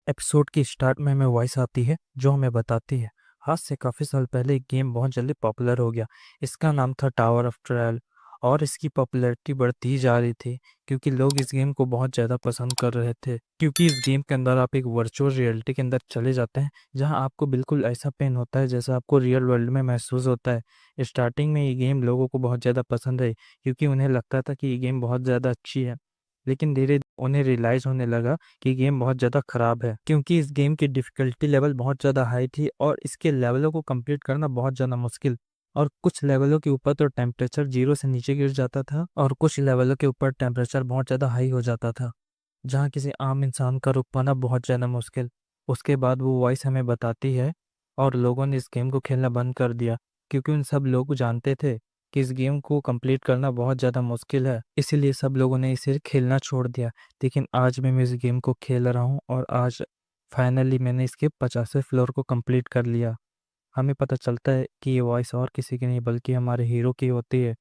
Episode की start में हमें वॉइस आती है जो हमें बताती है आज से काफ़ी साल पहले एक गेम बहुत जल्दी पॉपुलर हो गया। इसका नाम था टावर ऑफ ट्रायल और इसकी पॉपुलैरिटी बढ़ती ही जा रही थी क्योंकि लोग इस गेम को बहुत ज़्यादा पसंद कर रहे थे। क्योंकि इस गेम के अंदर आप एक वर्चुअल रियलिटी के अंदर चले जाते हैं जहां आपको बिल्कुल ऐसा पेन होता है जैसा आपको रियल वर्ल्ड में महसूस होता है। स्टार्टिंग में ये गेम लोगों को बहुत ज़्यादा पसंद है क्योंकि उन्हें लगता था कि ये गेम बहुत ज़्यादा अच्छी है, लेकिन धीरे उन्हें रियलाइज होने लगा कि गेम बहुत ज़्यादा ख़राब है क्योंकि इस गेम की डिफ़िकल्टी लेवल बहुत ज़्यादा हाई थी और इसके लेवलों को कंप्लीट करना बहुत ज़्यादा मुश्किल। और कुछ लेवलों के ऊपर तो टेम्परेचर 0 से नीचे गिर जाता था और कुछ लेवलों के ऊपर टेम्परेचर बहुत ज़्यादा हाई हो जाता था जहाँ किसी आम इंसान का रुक पाना बहुत ज़्यादा मुश्किल। उसके बाद वो वॉइस हमें बताती है और लोगों ने इस गेम को खेलना बंद कर दिया क्योंकि उन सब लोग जानते थे कि इस गेम को कंप्लीट करना बहुत ज़्यादा मुश्किल है, इसीलिए सब लोगों ने इसे खेलना छोड़ दिया। लेकिन आज मैं इस गेम को खेल रहा हूँ और आज फाइनली मैंने इसके 50वें फ्लोर को कंप्लीट कर लिया। हमें पता चलता है कि ये वॉइस और किसी की नहीं बल्कि हमारे हीरो की होती है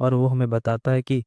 और वो हमें बताता है कि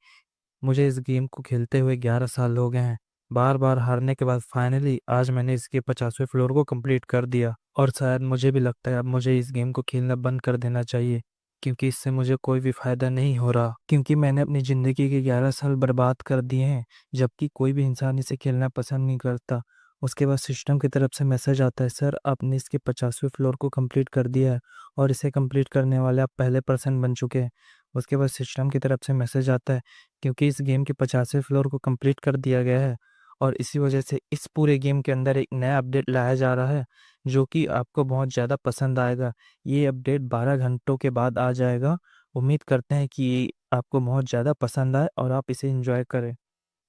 मुझे इस गेम को खेलते हुए 11 साल हो गए हैं। बार बार हारने के बाद फाइनली आज मैंने इसके 50वें फ्लोर को कंप्लीट कर दिया और शायद मुझे भी लगता है अब मुझे इस गेम को खेलना बंद कर देना चाहिए क्योंकि इससे मुझे कोई भी फायदा नहीं हो रहा, क्योंकि मैंने अपनी ज़िंदगी के 11 साल बर्बाद कर दिए हैं जबकि कोई भी इंसान इसे खेलना पसंद नहीं करता। उसके बाद सिस्टम की तरफ से मैसेज आता है, सर आपने इसके 50वें फ्लोर को कंप्लीट कर दिया है और इसे कंप्लीट करने वाले आप पहले पर्सन बन चुके हैं। उसके बाद सिस्टम की तरफ से मैसेज आता है क्योंकि इस गेम के 50वें फ्लोर को कंप्लीट कर दिया गया है और इसी वजह से इस पूरे गेम के अंदर एक नया अपडेट लाया जा रहा है जो कि आपको बहुत ज़्यादा पसंद आएगा। ये अपडेट 12 घंटों के बाद आ जाएगा। उम्मीद करते हैं कि ये आपको बहुत ज़्यादा पसंद आए और आप इसे एंजॉय करें।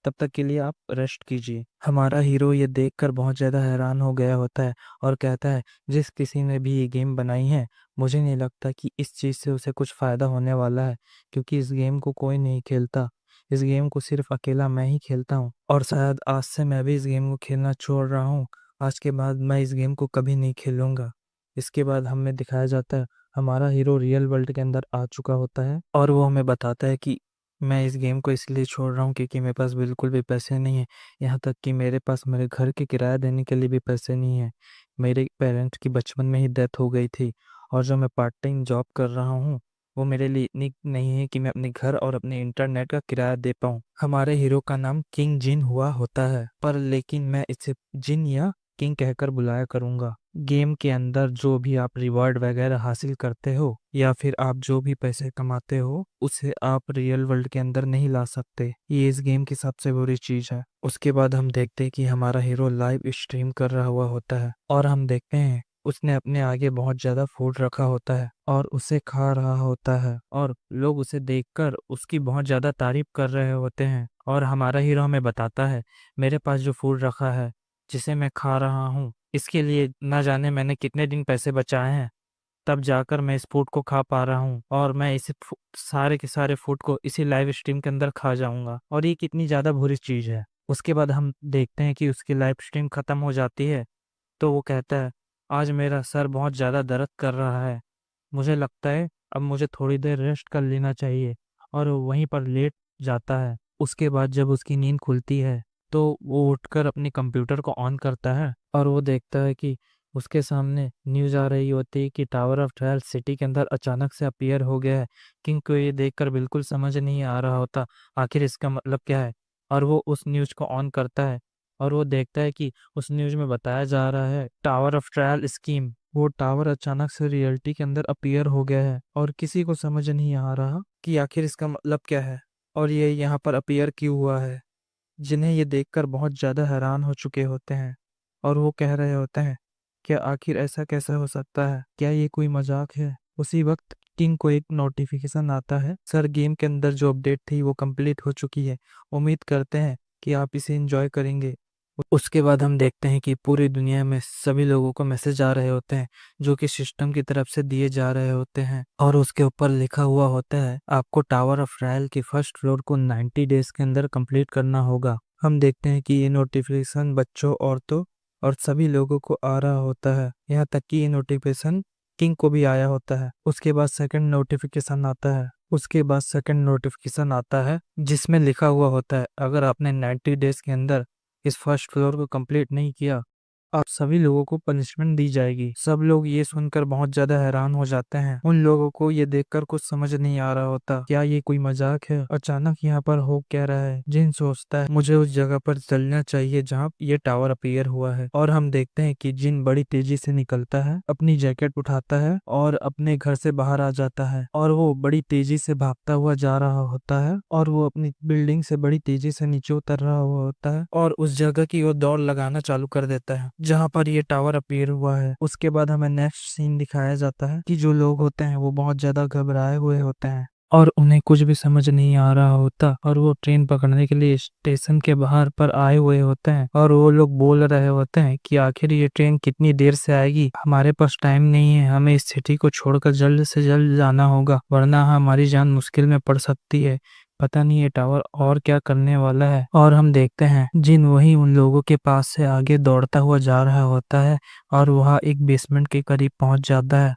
तब तक के लिए आप रेस्ट कीजिए। हमारा हीरो ये देखकर बहुत ज़्यादा हैरान हो गया होता है और कहता है, जिस किसी ने भी ये गेम बनाई है मुझे नहीं लगता कि इस चीज़ से उसे कुछ फ़ायदा होने वाला है क्योंकि इस गेम को कोई नहीं खेलता। इस गेम को सिर्फ अकेला मैं ही खेलता हूँ और शायद आज से मैं भी इस गेम को खेलना छोड़ रहा हूँ। आज के बाद मैं इस गेम को कभी नहीं खेलूंगा। इसके बाद हमें दिखाया जाता है हमारा हीरो रियल वर्ल्ड के अंदर आ चुका होता है और वो हमें बताता है कि मैं इस गेम को इसलिए छोड़ रहा हूँ क्योंकि मेरे पास बिल्कुल भी पैसे नहीं है। यहाँ तक कि मेरे पास मेरे घर के किराया देने के लिए भी पैसे नहीं है। मेरे पेरेंट्स की बचपन में ही डेथ हो गई थी और जो मैं पार्ट टाइम जॉब कर रहा हूँ वो मेरे लिए इतनी नहीं है कि मैं अपने घर और अपने इंटरनेट का किराया दे पाऊँ। हमारे हीरो का नाम किंग जिन हुआ होता है, पर लेकिन मैं इसे जिन या किंग कहकर बुलाया करूंगा। गेम के अंदर जो भी आप रिवॉर्ड वगैरह हासिल करते हो या फिर आप जो भी पैसे कमाते हो उसे आप रियल वर्ल्ड के अंदर नहीं ला सकते। ये इस गेम की सबसे बुरी चीज है। उसके बाद हम देखते हैं कि हमारा हीरो लाइव स्ट्रीम कर रहा हुआ होता है और हम देखते हैं उसने अपने आगे बहुत ज्यादा फूड रखा होता है और उसे खा रहा होता है और लोग उसे देखकर उसकी बहुत ज्यादा तारीफ कर रहे होते हैं और हमारा हीरो हमें बताता है, मेरे पास जो फूड रखा है जिसे मैं खा रहा हूँ इसके लिए ना जाने मैंने कितने दिन पैसे बचाए हैं, तब जाकर मैं इस फूड को खा पा रहा हूँ और मैं इसे सारे के सारे फूड को इसी लाइव स्ट्रीम के अंदर खा जाऊंगा और ये कितनी ज़्यादा बुरी चीज़ है। उसके बाद हम देखते हैं कि उसकी लाइव स्ट्रीम ख़त्म हो जाती है तो वो कहता है, आज मेरा सर बहुत ज़्यादा दर्द कर रहा है, मुझे लगता है अब मुझे थोड़ी देर रेस्ट कर लेना चाहिए और वो वहीं पर लेट जाता है। उसके बाद जब उसकी नींद खुलती है तो वो उठकर अपने कंप्यूटर को ऑन करता है और वो देखता है कि उसके सामने न्यूज़ आ रही होती है कि टावर ऑफ ट्रायल सिटी के अंदर अचानक से अपीयर हो गया है। किंग को ये देखकर बिल्कुल समझ नहीं आ रहा होता आखिर इसका मतलब क्या है और वो उस न्यूज़ को ऑन करता है और वो देखता है कि उस न्यूज़ में बताया जा रहा है टावर ऑफ ट्रायल स्कीम। वो टावर अचानक से रियलिटी के अंदर अपीयर हो गया है और किसी को समझ नहीं आ रहा कि आखिर इसका मतलब क्या है और ये यहाँ पर अपीयर क्यों हुआ है। जिन्हें ये देखकर बहुत ज़्यादा हैरान हो चुके होते हैं और वो कह रहे होते हैं, क्या आखिर ऐसा कैसे हो सकता है, क्या ये कोई मजाक है। उसी वक्त किंग को एक नोटिफिकेशन आता है, सर गेम के अंदर जो अपडेट थी वो कंप्लीट हो चुकी है, उम्मीद करते हैं कि आप इसे एंजॉय करेंगे। उसके बाद हम देखते हैं कि पूरी दुनिया में सभी लोगों को मैसेज आ रहे होते हैं जो कि सिस्टम की तरफ से दिए जा रहे होते हैं और उसके ऊपर लिखा हुआ होता है आपको टावर ऑफ ट्रायल की फर्स्ट फ्लोर को 90 डेज के अंदर कंप्लीट करना होगा। हम देखते हैं कि ये नोटिफिकेशन बच्चों, औरतों और सभी लोगों को आ रहा होता है, यहाँ तक कि ये नोटिफिकेशन किंग को भी आया होता है। उसके बाद सेकंड नोटिफिकेशन आता है जिसमें लिखा हुआ होता है अगर आपने 90 डेज के अंदर इस फर्स्ट फ्लोर को कंप्लीट नहीं किया आप सभी लोगों को पनिशमेंट दी जाएगी। सब लोग ये सुनकर बहुत ज्यादा हैरान हो जाते हैं। उन लोगों को ये देखकर कुछ समझ नहीं आ रहा होता, क्या ये कोई मजाक है। अचानक यहाँ पर हो क्या रहा है। जिन सोचता है मुझे उस जगह पर चलना चाहिए जहाँ ये टावर अपीयर हुआ है, और हम देखते हैं कि जिन बड़ी तेजी से निकलता है, अपनी जैकेट उठाता है और अपने घर से बाहर आ जाता है, और वो बड़ी तेजी से भागता हुआ जा रहा होता है, और वो अपनी बिल्डिंग से बड़ी तेजी से नीचे उतर रहा हुआ होता है और उस जगह की ओर दौड़ लगाना चालू कर देता है जहाँ पर ये टावर अपीयर हुआ है। उसके बाद हमें नेक्स्ट सीन दिखाया जाता है कि जो लोग होते हैं वो बहुत ज्यादा घबराए हुए होते हैं और उन्हें कुछ भी समझ नहीं आ रहा होता, और वो ट्रेन पकड़ने के लिए स्टेशन के बाहर पर आए हुए होते हैं, और वो लोग बोल रहे होते हैं कि आखिर ये ट्रेन कितनी देर से आएगी, हमारे पास टाइम नहीं है, हमें इस सिटी को छोड़कर जल्द से जल्द जाना होगा वरना हमारी जान मुश्किल में पड़ सकती है। पता नहीं ये टावर और क्या करने वाला है। और हम देखते हैं जिन वही उन लोगों के पास से आगे दौड़ता हुआ जा रहा होता है और वह एक बेसमेंट के करीब पहुंच जाता है।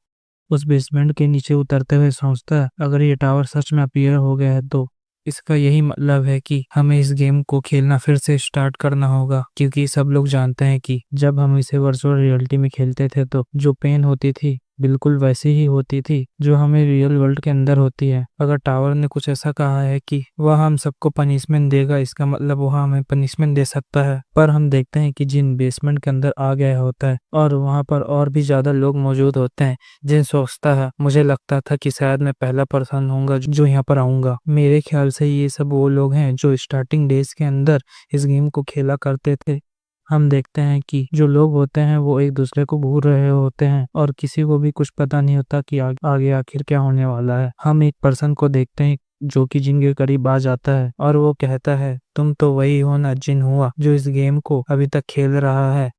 उस बेसमेंट के नीचे उतरते हुए सोचता है अगर ये टावर सच में अपीयर हो गया है तो इसका यही मतलब है कि हमें इस गेम को खेलना फिर से स्टार्ट करना होगा, क्योंकि सब लोग जानते हैं कि जब हम इसे वर्चुअल रियलिटी में खेलते थे तो जो पेन होती थी बिल्कुल वैसी ही होती थी जो हमें रियल वर्ल्ड के अंदर होती है। अगर टावर ने कुछ ऐसा कहा है कि वह हम सबको पनिशमेंट देगा, इसका मतलब वह हमें पनिशमेंट दे सकता है। पर हम देखते हैं कि जिन बेसमेंट के अंदर आ गया होता है और वहां पर और भी ज्यादा लोग मौजूद होते हैं। जिन सोचता है मुझे लगता था कि शायद मैं पहला पर्सन होऊंगा जो यहाँ पर आऊंगा। मेरे ख्याल से ये सब वो लोग हैं जो स्टार्टिंग डेज के अंदर इस गेम को खेला करते थे। हम देखते हैं कि जो लोग होते हैं वो एक दूसरे को भूल रहे होते हैं और किसी को भी कुछ पता नहीं होता कि आगे आखिर क्या होने वाला है। हम एक पर्सन को देखते हैं जो कि जिन के करीब आ जाता है और वो कहता है तुम तो वही हो ना जिन हुआ जो इस गेम को अभी तक खेल रहा है।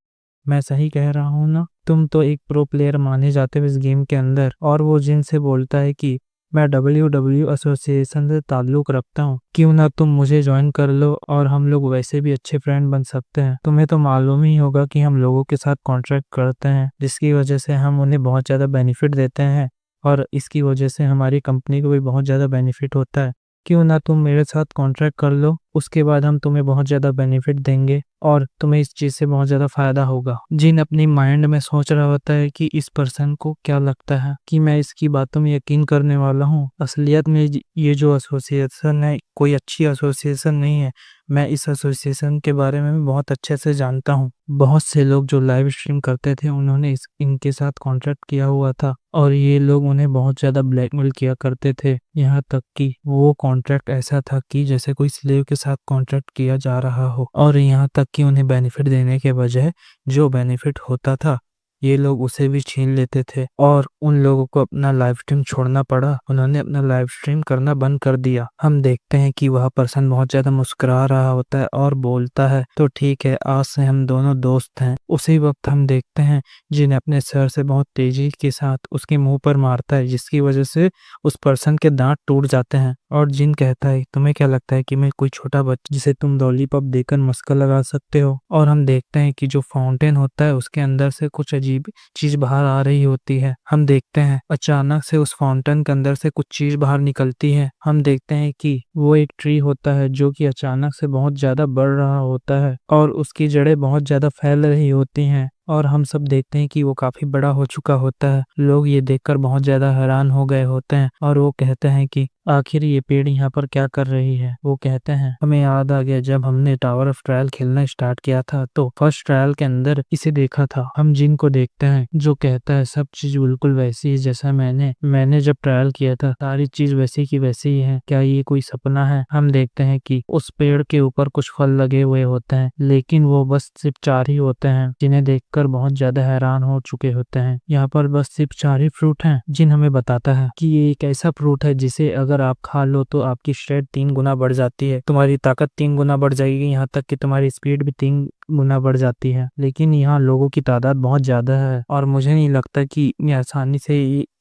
मैं सही कह रहा हूँ ना, तुम तो एक प्रो प्लेयर माने जाते हो इस गेम के अंदर। और वो जिन से बोलता है कि मैं WWE एसोसिएशन से ताल्लुक रखता हूँ, क्यों ना तुम मुझे ज्वाइन कर लो और हम लोग वैसे भी अच्छे फ्रेंड बन सकते हैं। तुम्हें तो मालूम ही होगा कि हम लोगों के साथ कॉन्ट्रैक्ट करते हैं जिसकी वजह से हम उन्हें बहुत ज़्यादा बेनिफिट देते हैं और इसकी वजह से हमारी कंपनी को भी बहुत ज़्यादा बेनिफिट होता है। क्यों ना तुम मेरे साथ कॉन्ट्रैक्ट कर लो, उसके बाद हम तुम्हें बहुत ज़्यादा बेनिफिट देंगे और तुम्हें इस चीज़ से बहुत ज़्यादा फायदा होगा। जिन अपनी माइंड में सोच रहा होता है कि इस पर्सन को क्या लगता है कि मैं इसकी बातों में यकीन करने वाला हूँ। असलियत में ये जो एसोसिएशन है कोई अच्छी एसोसिएशन नहीं है। मैं इस एसोसिएशन के बारे में भी बहुत अच्छे से जानता हूँ। बहुत से लोग जो लाइव स्ट्रीम करते थे उन्होंने इनके साथ कॉन्ट्रैक्ट किया हुआ था और ये लोग उन्हें बहुत ज़्यादा ब्लैकमेल किया करते थे। यहाँ तक कि वो कॉन्ट्रैक्ट ऐसा था कि जैसे कोई स्लेव के साथ कॉन्ट्रैक्ट किया जा रहा हो, और यहाँ तक कि उन्हें बेनिफिट देने के बजाय जो बेनिफिट होता था ये लोग उसे भी छीन लेते थे और उन लोगों को अपना लाइव स्ट्रीम छोड़ना पड़ा। उन्होंने अपना लाइव स्ट्रीम करना बंद कर दिया। हम देखते हैं कि वह पर्सन बहुत ज्यादा मुस्कुरा रहा होता है और बोलता है तो ठीक है, आज से हम दोनों दोस्त हैं। उसी वक्त हम देखते हैं जिन्हें अपने सर से बहुत तेजी के साथ उसके मुंह पर मारता है जिसकी वजह से उस पर्सन के दांत टूट जाते हैं। और जिन कहता है तुम्हें क्या लगता है कि मैं कोई छोटा बच्चा जिसे तुम लॉलीपॉप देकर मस्का लगा सकते हो। और हम देखते हैं कि जो फाउंटेन होता है उसके अंदर से कुछ अजीब चीज बाहर आ रही होती है। हम देखते हैं अचानक से उस फाउंटेन के अंदर से कुछ चीज बाहर निकलती है। हम देखते हैं कि वो एक ट्री होता है जो कि अचानक से बहुत ज्यादा बढ़ रहा होता है और उसकी जड़ें बहुत ज्यादा फैल रही होती हैं और हम सब देखते हैं कि वो काफी बड़ा हो चुका होता है। लोग ये देखकर बहुत ज्यादा हैरान हो गए होते हैं और वो कहते हैं कि आखिर ये पेड़ यहाँ पर क्या कर रही है। वो कहते हैं हमें याद आ गया जब हमने टावर ऑफ ट्रायल खेलना स्टार्ट किया था तो फर्स्ट ट्रायल के अंदर इसे देखा था। हम जिन को देखते हैं जो कहता है सब चीज बिल्कुल वैसी है जैसा मैंने जब ट्रायल किया था, सारी चीज वैसी की वैसी ही है, क्या ये कोई सपना है। हम देखते हैं कि उस पेड़ के ऊपर कुछ फल लगे हुए होते हैं लेकिन वो बस सिर्फ 4 ही होते हैं। जिन्हें देखकर बहुत ज्यादा हैरान हो चुके होते हैं। यहाँ पर बस सिर्फ 4 ही फ्रूट हैं। जिन हमें बताता है कि ये एक ऐसा फ्रूट है जिसे अगर आप खा लो तो आपकी स्ट्रेंथ 3 गुना बढ़ जाती है, तुम्हारी ताकत 3 गुना बढ़ जाएगी, यहाँ तक कि तुम्हारी स्पीड भी 3 गुना बढ़ जाती है। लेकिन यहाँ लोगों की तादाद बहुत ज्यादा है और मुझे नहीं लगता कि इतनी आसानी से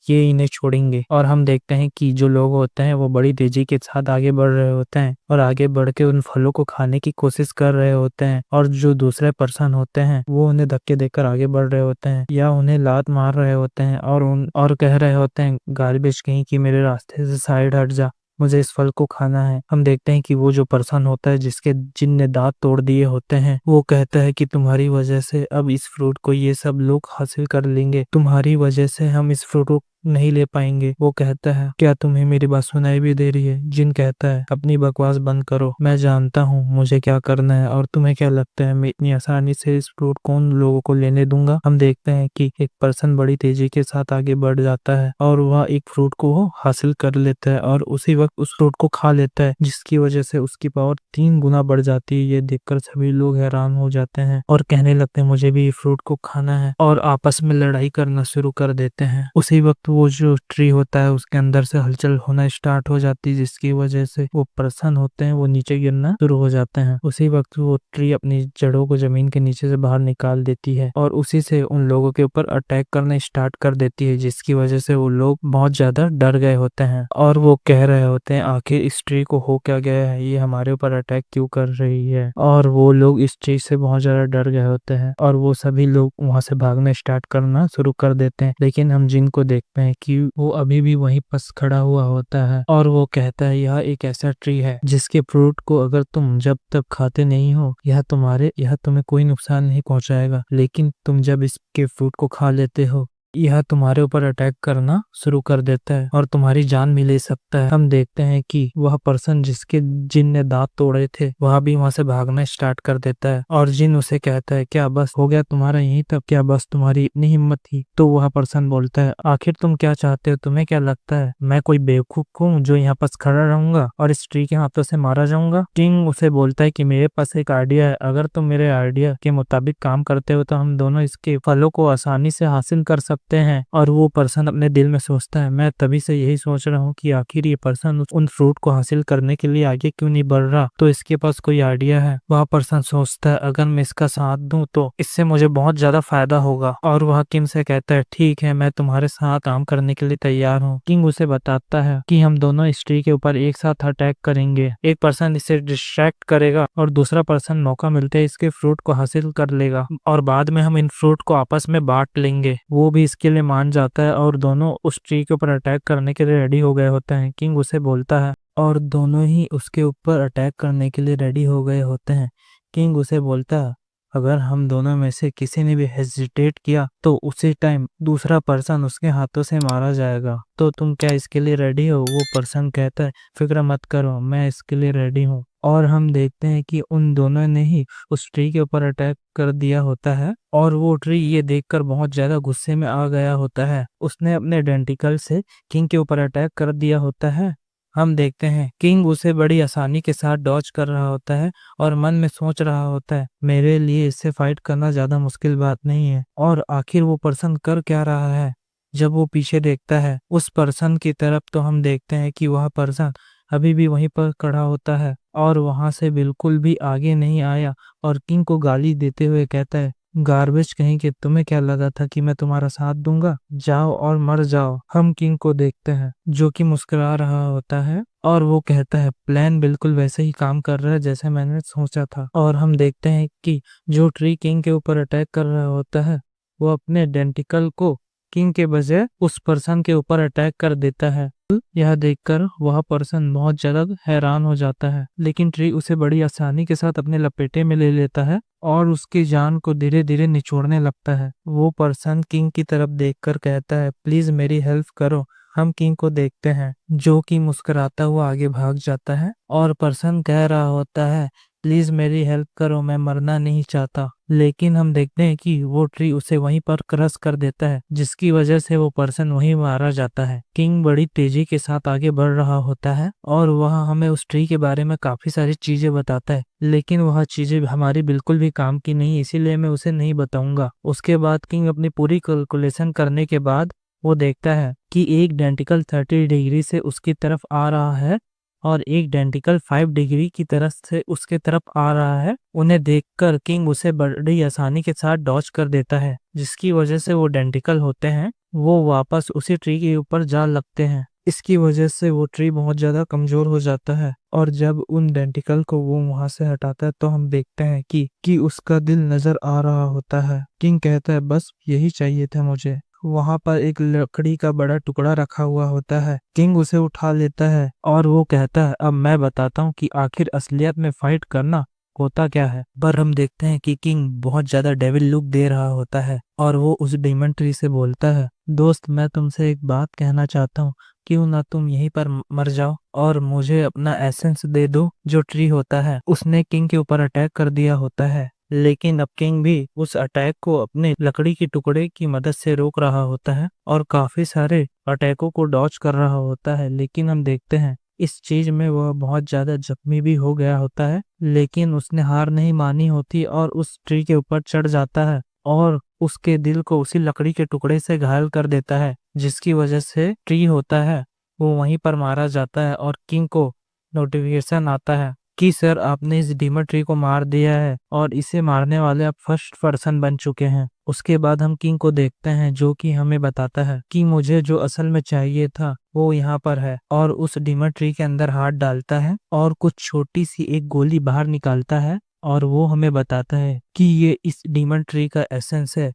ये इन्हें छोड़ेंगे। और हम देखते हैं कि जो लोग होते हैं वो बड़ी तेजी के साथ आगे बढ़ रहे होते हैं और आगे बढ़ के उन फलों को खाने की कोशिश कर रहे होते हैं और जो दूसरे पर्सन होते हैं वो उन्हें धक्के देकर आगे बढ़ रहे होते हैं या उन्हें लात मार रहे होते हैं और कह रहे होते हैं गार्बेज कहीं कि मेरे रास्ते से साइड हट जा। मुझे इस फल को खाना है। हम देखते हैं कि वो जो पर्सन होता है जिसके जिनने दांत तोड़ दिए होते हैं, वो कहता है कि तुम्हारी वजह से अब इस फ्रूट को ये सब लोग हासिल कर लेंगे, तुम्हारी वजह से हम इस फ्रूट को नहीं ले पाएंगे। वो कहता है, क्या तुम्हें मेरी बात सुनाई भी दे रही है? जिन कहता है, अपनी बकवास बंद करो, मैं जानता हूँ मुझे क्या करना है, और तुम्हें क्या लगता है मैं इतनी आसानी से इस फ्रूट को उन लोगों को लेने दूंगा? हम देखते हैं कि एक पर्सन बड़ी तेजी के साथ आगे बढ़ जाता है और वह एक फ्रूट को वो हासिल कर लेता है और उसी वक्त उस फ्रूट को खा लेता है, जिसकी वजह से उसकी पावर 3 गुना बढ़ जाती है। ये देखकर सभी लोग हैरान हो जाते हैं और कहने लगते हैं मुझे भी फ्रूट को खाना है, और आपस में लड़ाई करना शुरू कर देते हैं। उसी वक्त वो जो ट्री होता है उसके अंदर से हलचल होना स्टार्ट हो जाती है, जिसकी वजह से वो पर्सन होते हैं वो नीचे गिरना शुरू हो जाते हैं। उसी वक्त वो ट्री अपनी जड़ों को जमीन के नीचे से बाहर निकाल देती है और उसी से उन लोगों के ऊपर अटैक करना स्टार्ट कर देती है, जिसकी वजह से वो लोग बहुत ज्यादा डर गए होते हैं और वो कह रहे होते हैं आखिर इस ट्री को हो क्या गया है, ये हमारे ऊपर अटैक क्यों कर रही है। और वो लोग इस चीज से बहुत ज्यादा डर गए होते हैं और वो सभी लोग वहां से भागना स्टार्ट करना शुरू कर देते हैं। लेकिन हम जिन को देखते हैं कि वो अभी भी वहीं पास खड़ा हुआ होता है और वो कहता है यह एक ऐसा ट्री है जिसके फ्रूट को अगर तुम जब तक खाते नहीं हो यह तुम्हें कोई नुकसान नहीं पहुंचाएगा, लेकिन तुम जब इसके फ्रूट को खा लेते हो यह तुम्हारे ऊपर अटैक करना शुरू कर देता है और तुम्हारी जान भी ले सकता है। हम देखते हैं कि वह पर्सन जिसके जिन ने दांत तोड़े थे वह भी वहां से भागना स्टार्ट कर देता है और जिन उसे कहता है क्या बस हो गया तुम्हारा यहीं तक, क्या बस तुम्हारी इतनी हिम्मत थी? तो वह पर्सन बोलता है आखिर तुम क्या चाहते हो? तुम्हें क्या लगता है मैं कोई बेवकूफ हूँ जो यहाँ पास खड़ा रहूंगा और इस ट्री के हाथों से मारा जाऊंगा? किंग उसे बोलता है कि मेरे पास एक आइडिया है, अगर तुम मेरे आइडिया के मुताबिक काम करते हो तो हम दोनों इसके फलों को आसानी से हासिल कर सकते हैं। और वो पर्सन अपने दिल में सोचता है मैं तभी से यही सोच रहा हूँ कि आखिर ये पर्सन उन फ्रूट को हासिल करने के लिए आगे क्यों नहीं बढ़ रहा, तो इसके पास कोई आइडिया है। वह पर्सन सोचता है अगर मैं इसका साथ दूं तो इससे मुझे बहुत ज्यादा फायदा होगा, और वह किंग से कहता है ठीक है मैं तुम्हारे साथ काम करने के लिए तैयार हूँ। किंग उसे बताता है कि हम दोनों इस ट्री के ऊपर एक साथ अटैक करेंगे, एक पर्सन इसे डिस्ट्रैक्ट करेगा और दूसरा पर्सन मौका मिलते ही इसके फ्रूट को हासिल कर लेगा और बाद में हम इन फ्रूट को आपस में बांट लेंगे। वो भी इसके लिए मान जाता है और दोनों उस ट्री के ऊपर अटैक करने के लिए रेडी हो गए होते हैं। किंग उसे बोलता है और दोनों ही उसके ऊपर अटैक करने के लिए रेडी हो गए होते हैं। किंग उसे बोलता है अगर हम दोनों में से किसी ने भी हेजिटेट किया तो उसी टाइम दूसरा पर्सन उसके हाथों से मारा जाएगा, तो तुम क्या इसके लिए रेडी हो? वो पर्सन कहता है फिक्र मत करो मैं इसके लिए रेडी हूँ। और हम देखते हैं कि उन दोनों ने ही उस ट्री के ऊपर अटैक कर दिया होता है और वो ट्री ये देखकर बहुत ज्यादा गुस्से में आ गया होता है। उसने अपने डेंटिकल से किंग के ऊपर अटैक कर दिया होता है। हम देखते हैं किंग उसे बड़ी आसानी के साथ डॉज कर रहा होता है और मन में सोच रहा होता है मेरे लिए इससे फाइट करना ज्यादा मुश्किल बात नहीं है। और आखिर वो पर्सन कर क्या रहा है? जब वो पीछे देखता है उस पर्सन की तरफ तो हम देखते हैं कि वह पर्सन अभी भी वहीं पर खड़ा होता है और वहां से बिल्कुल भी आगे नहीं आया और किंग को गाली देते हुए कहता है गार्बेज कहीं के, तुम्हें क्या लगा था कि मैं तुम्हारा साथ दूंगा? जाओ और मर जाओ। हम किंग को देखते हैं जो कि मुस्कुरा रहा होता है और वो कहता है प्लान बिल्कुल वैसे ही काम कर रहा है जैसे मैंने सोचा था। और हम देखते हैं कि जो ट्री किंग के ऊपर अटैक कर रहा होता है वो अपने डेंटिकल को किंग के बजाय उस पर्सन के ऊपर अटैक कर देता है। यह देखकर वह पर्सन बहुत ज्यादा हैरान हो जाता है, लेकिन ट्री उसे बड़ी आसानी के साथ अपने लपेटे में ले लेता है और उसकी जान को धीरे धीरे निचोड़ने लगता है। वो पर्सन किंग की तरफ देखकर कहता है प्लीज मेरी हेल्प करो। हम किंग को देखते हैं जो कि मुस्कुराता हुआ आगे भाग जाता है और पर्सन कह रहा होता है प्लीज मेरी हेल्प करो, मैं मरना नहीं चाहता। लेकिन हम देखते हैं कि वो ट्री उसे वहीं पर क्रश कर देता है, जिसकी वजह से वो पर्सन वहीं मारा जाता है। किंग बड़ी तेजी के साथ आगे बढ़ रहा होता है और वह हमें उस ट्री के बारे में काफी सारी चीजें बताता है, लेकिन वह चीजें हमारी बिल्कुल भी काम की नहीं, इसीलिए मैं उसे नहीं बताऊंगा। उसके बाद किंग अपनी पूरी कैलकुलेशन करने के बाद वो देखता है कि एक डेंटिकल 30 डिग्री से उसकी तरफ आ रहा है और एक डेंटिकल 5 डिग्री की तरफ से उसके तरफ आ रहा है। उन्हें देखकर किंग उसे बड़ी आसानी के साथ डॉज कर देता है, जिसकी वजह से वो डेंटिकल होते हैं वो वापस उसी ट्री के ऊपर जा लगते हैं। इसकी वजह से वो ट्री बहुत ज्यादा कमजोर हो जाता है और जब उन डेंटिकल को वो वहां से हटाता है तो हम देखते हैं कि उसका दिल नजर आ रहा होता है। किंग कहता है बस यही चाहिए था मुझे। वहां पर एक लकड़ी का बड़ा टुकड़ा रखा हुआ होता है। किंग उसे उठा लेता है और वो कहता है अब मैं बताता हूँ कि आखिर असलियत में फाइट करना होता क्या है। पर हम देखते हैं कि किंग बहुत ज्यादा डेविल लुक दे रहा होता है और वो उस डेमन ट्री से बोलता है दोस्त मैं तुमसे एक बात कहना चाहता हूँ, क्यों ना तुम यहीं पर मर जाओ और मुझे अपना एसेंस दे दो जो ट्री होता है। उसने किंग के ऊपर अटैक कर दिया होता है, लेकिन अब किंग भी उस अटैक को अपने लकड़ी के टुकड़े की मदद से रोक रहा होता है और काफी सारे अटैकों को डॉज कर रहा होता है। लेकिन हम देखते हैं इस चीज में वह बहुत ज्यादा जख्मी भी हो गया होता है, लेकिन उसने हार नहीं मानी होती और उस ट्री के ऊपर चढ़ जाता है और उसके दिल को उसी लकड़ी के टुकड़े से घायल कर देता है, जिसकी वजह से ट्री होता है वो वहीं पर मारा जाता है और किंग को नोटिफिकेशन आता है कि सर आपने इस डीमर ट्री को मार दिया है और इसे मारने वाले आप फर्स्ट पर्सन बन चुके हैं। उसके बाद हम किंग को देखते हैं जो कि हमें बताता है कि मुझे जो असल में चाहिए था वो यहाँ पर है, और उस डीमर ट्री के अंदर हाथ डालता है और कुछ छोटी सी एक गोली बाहर निकालता है और वो हमें बताता है कि ये इस डीमन ट्री का एसेंस है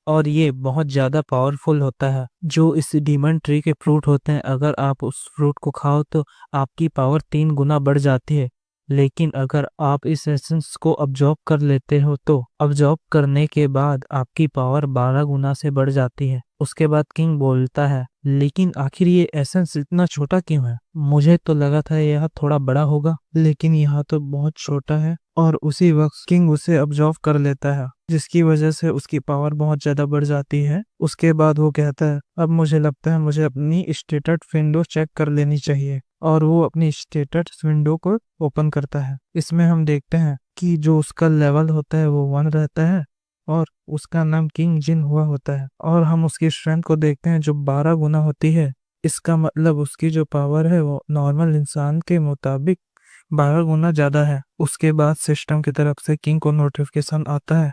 और ये बहुत ज्यादा पावरफुल होता है। जो इस डीमन ट्री के फ्रूट होते हैं, अगर आप उस फ्रूट को खाओ तो आपकी पावर 3 गुना बढ़ जाती है, लेकिन अगर आप इस एसेंस को अब्जॉर्ब कर लेते हो तो अब्जॉर्ब करने के बाद आपकी पावर 12 गुना से बढ़ जाती है। उसके बाद किंग बोलता है लेकिन आखिर ये एसेंस इतना छोटा क्यों है? मुझे तो लगा था यह थोड़ा बड़ा होगा, लेकिन यह तो बहुत छोटा है। और उसी वक्त किंग उसे अब्जॉर्ब कर लेता है, जिसकी वजह से उसकी पावर बहुत ज्यादा बढ़ जाती है। उसके बाद वो कहता है अब मुझे लगता है मुझे अपनी स्टेटस विंडो चेक कर लेनी चाहिए, और वो अपनी स्टेटस विंडो को ओपन करता है। इसमें हम देखते हैं कि जो उसका लेवल होता है वो 1 रहता है और उसका नाम किंग जिन हुआ होता है, और हम उसकी स्ट्रेंथ को देखते हैं जो 12 गुना होती है। इसका मतलब उसकी जो पावर है वो नॉर्मल इंसान के मुताबिक 12 गुना ज्यादा है। उसके बाद सिस्टम की तरफ से किंग को नोटिफिकेशन आता है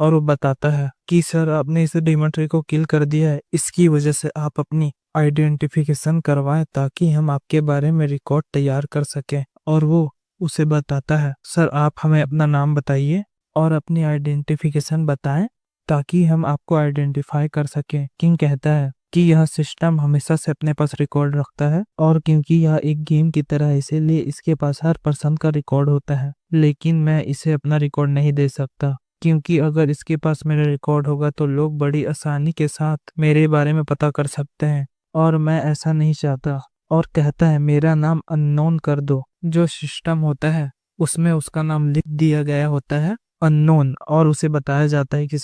और वो बताता है कि सर आपने इस डीमन ट्री को किल कर दिया है, इसकी वजह से आप अपनी आइडेंटिफिकेशन करवाएं ताकि हम आपके बारे में रिकॉर्ड तैयार कर सकें। और वो उसे बताता है सर आप हमें अपना नाम बताइए और अपनी आइडेंटिफिकेशन बताएं ताकि हम आपको आइडेंटिफाई कर सकें। किंग कहता है कि यह सिस्टम हमेशा से अपने पास रिकॉर्ड रखता है और क्योंकि यह एक गेम की तरह है इसीलिए इसके पास हर पर्सन का रिकॉर्ड होता है, लेकिन मैं इसे अपना रिकॉर्ड नहीं दे सकता क्योंकि अगर इसके पास मेरा रिकॉर्ड होगा तो लोग बड़ी आसानी के साथ मेरे बारे में पता कर सकते हैं और मैं ऐसा नहीं चाहता। और कहता है मेरा नाम अननोन कर दो। जो सिस्टम होता है उसमें उसका नाम लिख दिया गया होता है अननोन, और उसे बताया जाता है कि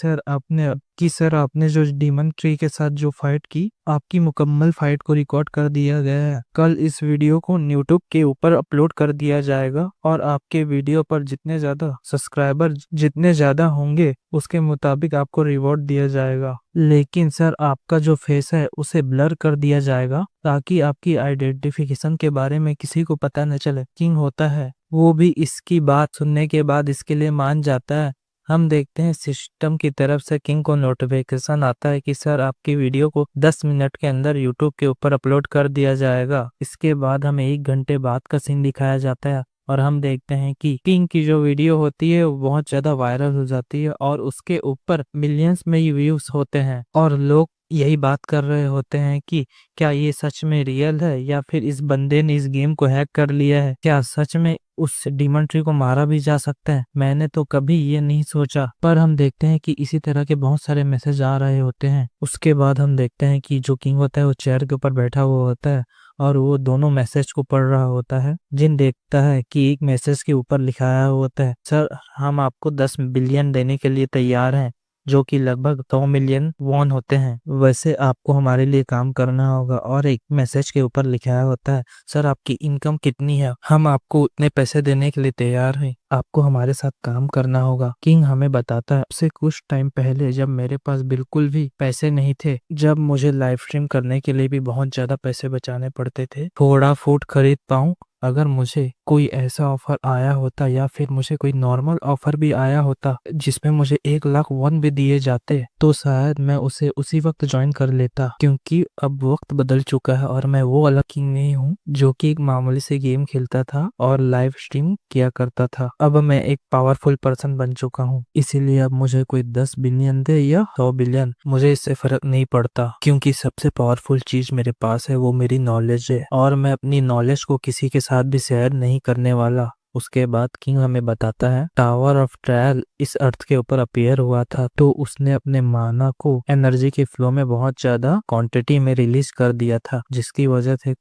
सर आपने जो डीमन ट्री के साथ जो फाइट की, आपकी मुकम्मल फाइट को रिकॉर्ड कर दिया गया है। कल इस वीडियो को यूट्यूब के ऊपर अपलोड कर दिया जाएगा और आपके वीडियो पर जितने ज्यादा सब्सक्राइबर जितने ज्यादा होंगे उसके मुताबिक आपको रिवॉर्ड दिया जाएगा। लेकिन सर आपका जो फेस है उसे ब्लर कर दिया जाएगा ताकि आपकी आइडेंटिफिकेशन के बारे में किसी को पता न चले। किंग होता है वो भी इसकी बात सुनने के बाद इसके लिए मान जाता है। हम देखते हैं सिस्टम की तरफ से किंग को नोटिफिकेशन आता है कि सर आपकी वीडियो को 10 मिनट के अंदर यूट्यूब के ऊपर अपलोड कर दिया जाएगा। इसके बाद हमें 1 घंटे बाद का सीन दिखाया जाता है और हम देखते हैं कि किंग की जो वीडियो होती है वो बहुत ज्यादा वायरल हो जाती है और उसके ऊपर मिलियंस में ही व्यूज होते हैं और लोग यही बात कर रहे होते हैं कि क्या ये सच में रियल है या फिर इस बंदे ने इस गेम को हैक कर लिया है। क्या सच में उस डीमन ट्री को मारा भी जा सकता है? मैंने तो कभी ये नहीं सोचा। पर हम देखते हैं कि इसी तरह के बहुत सारे मैसेज आ रहे होते हैं। उसके बाद हम देखते हैं कि जो किंग होता है वो चेयर के ऊपर बैठा हुआ होता है और वो दोनों मैसेज को पढ़ रहा होता है। जिन देखता है कि एक मैसेज के ऊपर लिखाया होता है सर हम आपको 10 बिलियन देने के लिए तैयार हैं, जो कि लगभग 100 मिलियन वॉन होते हैं। वैसे आपको हमारे लिए काम करना होगा। और एक मैसेज के ऊपर लिखा होता है सर आपकी इनकम कितनी है, हम आपको उतने पैसे देने के लिए तैयार हैं, आपको हमारे साथ काम करना होगा। किंग हमें बताता है उससे कुछ टाइम पहले जब मेरे पास बिल्कुल भी पैसे नहीं थे, जब मुझे लाइव स्ट्रीम करने के लिए भी बहुत ज्यादा पैसे बचाने पड़ते थे थोड़ा फूड खरीद पाऊं अगर मुझे कोई ऐसा ऑफर आया होता या फिर मुझे कोई नॉर्मल ऑफर भी आया होता जिसमें मुझे 1 लाख वन भी दिए जाते तो शायद मैं उसे उसी वक्त ज्वाइन कर लेता, क्योंकि अब वक्त बदल चुका है और मैं वो अलग किंग नहीं हूँ जो कि एक मामूली से गेम खेलता था और लाइव स्ट्रीम किया करता था। अब मैं एक पावरफुल पर्सन बन चुका हूँ, इसीलिए अब मुझे कोई 10 बिलियन दे या 100 बिलियन, मुझे इससे फर्क नहीं पड़ता, क्योंकि सबसे पावरफुल चीज मेरे पास है वो मेरी नॉलेज है और मैं अपनी नॉलेज को किसी के साथ भी शेयर नहीं करने वाला। उसके बाद किंग हमें बताता है टावर ऑफ ट्रायल इस अर्थ के ऊपर अपीयर हुआ था तो उसने अपने माना को एनर्जी के फ्लो में बहुत ज्यादा क्वांटिटी में रिलीज कर दिया था, जिसकी वजह से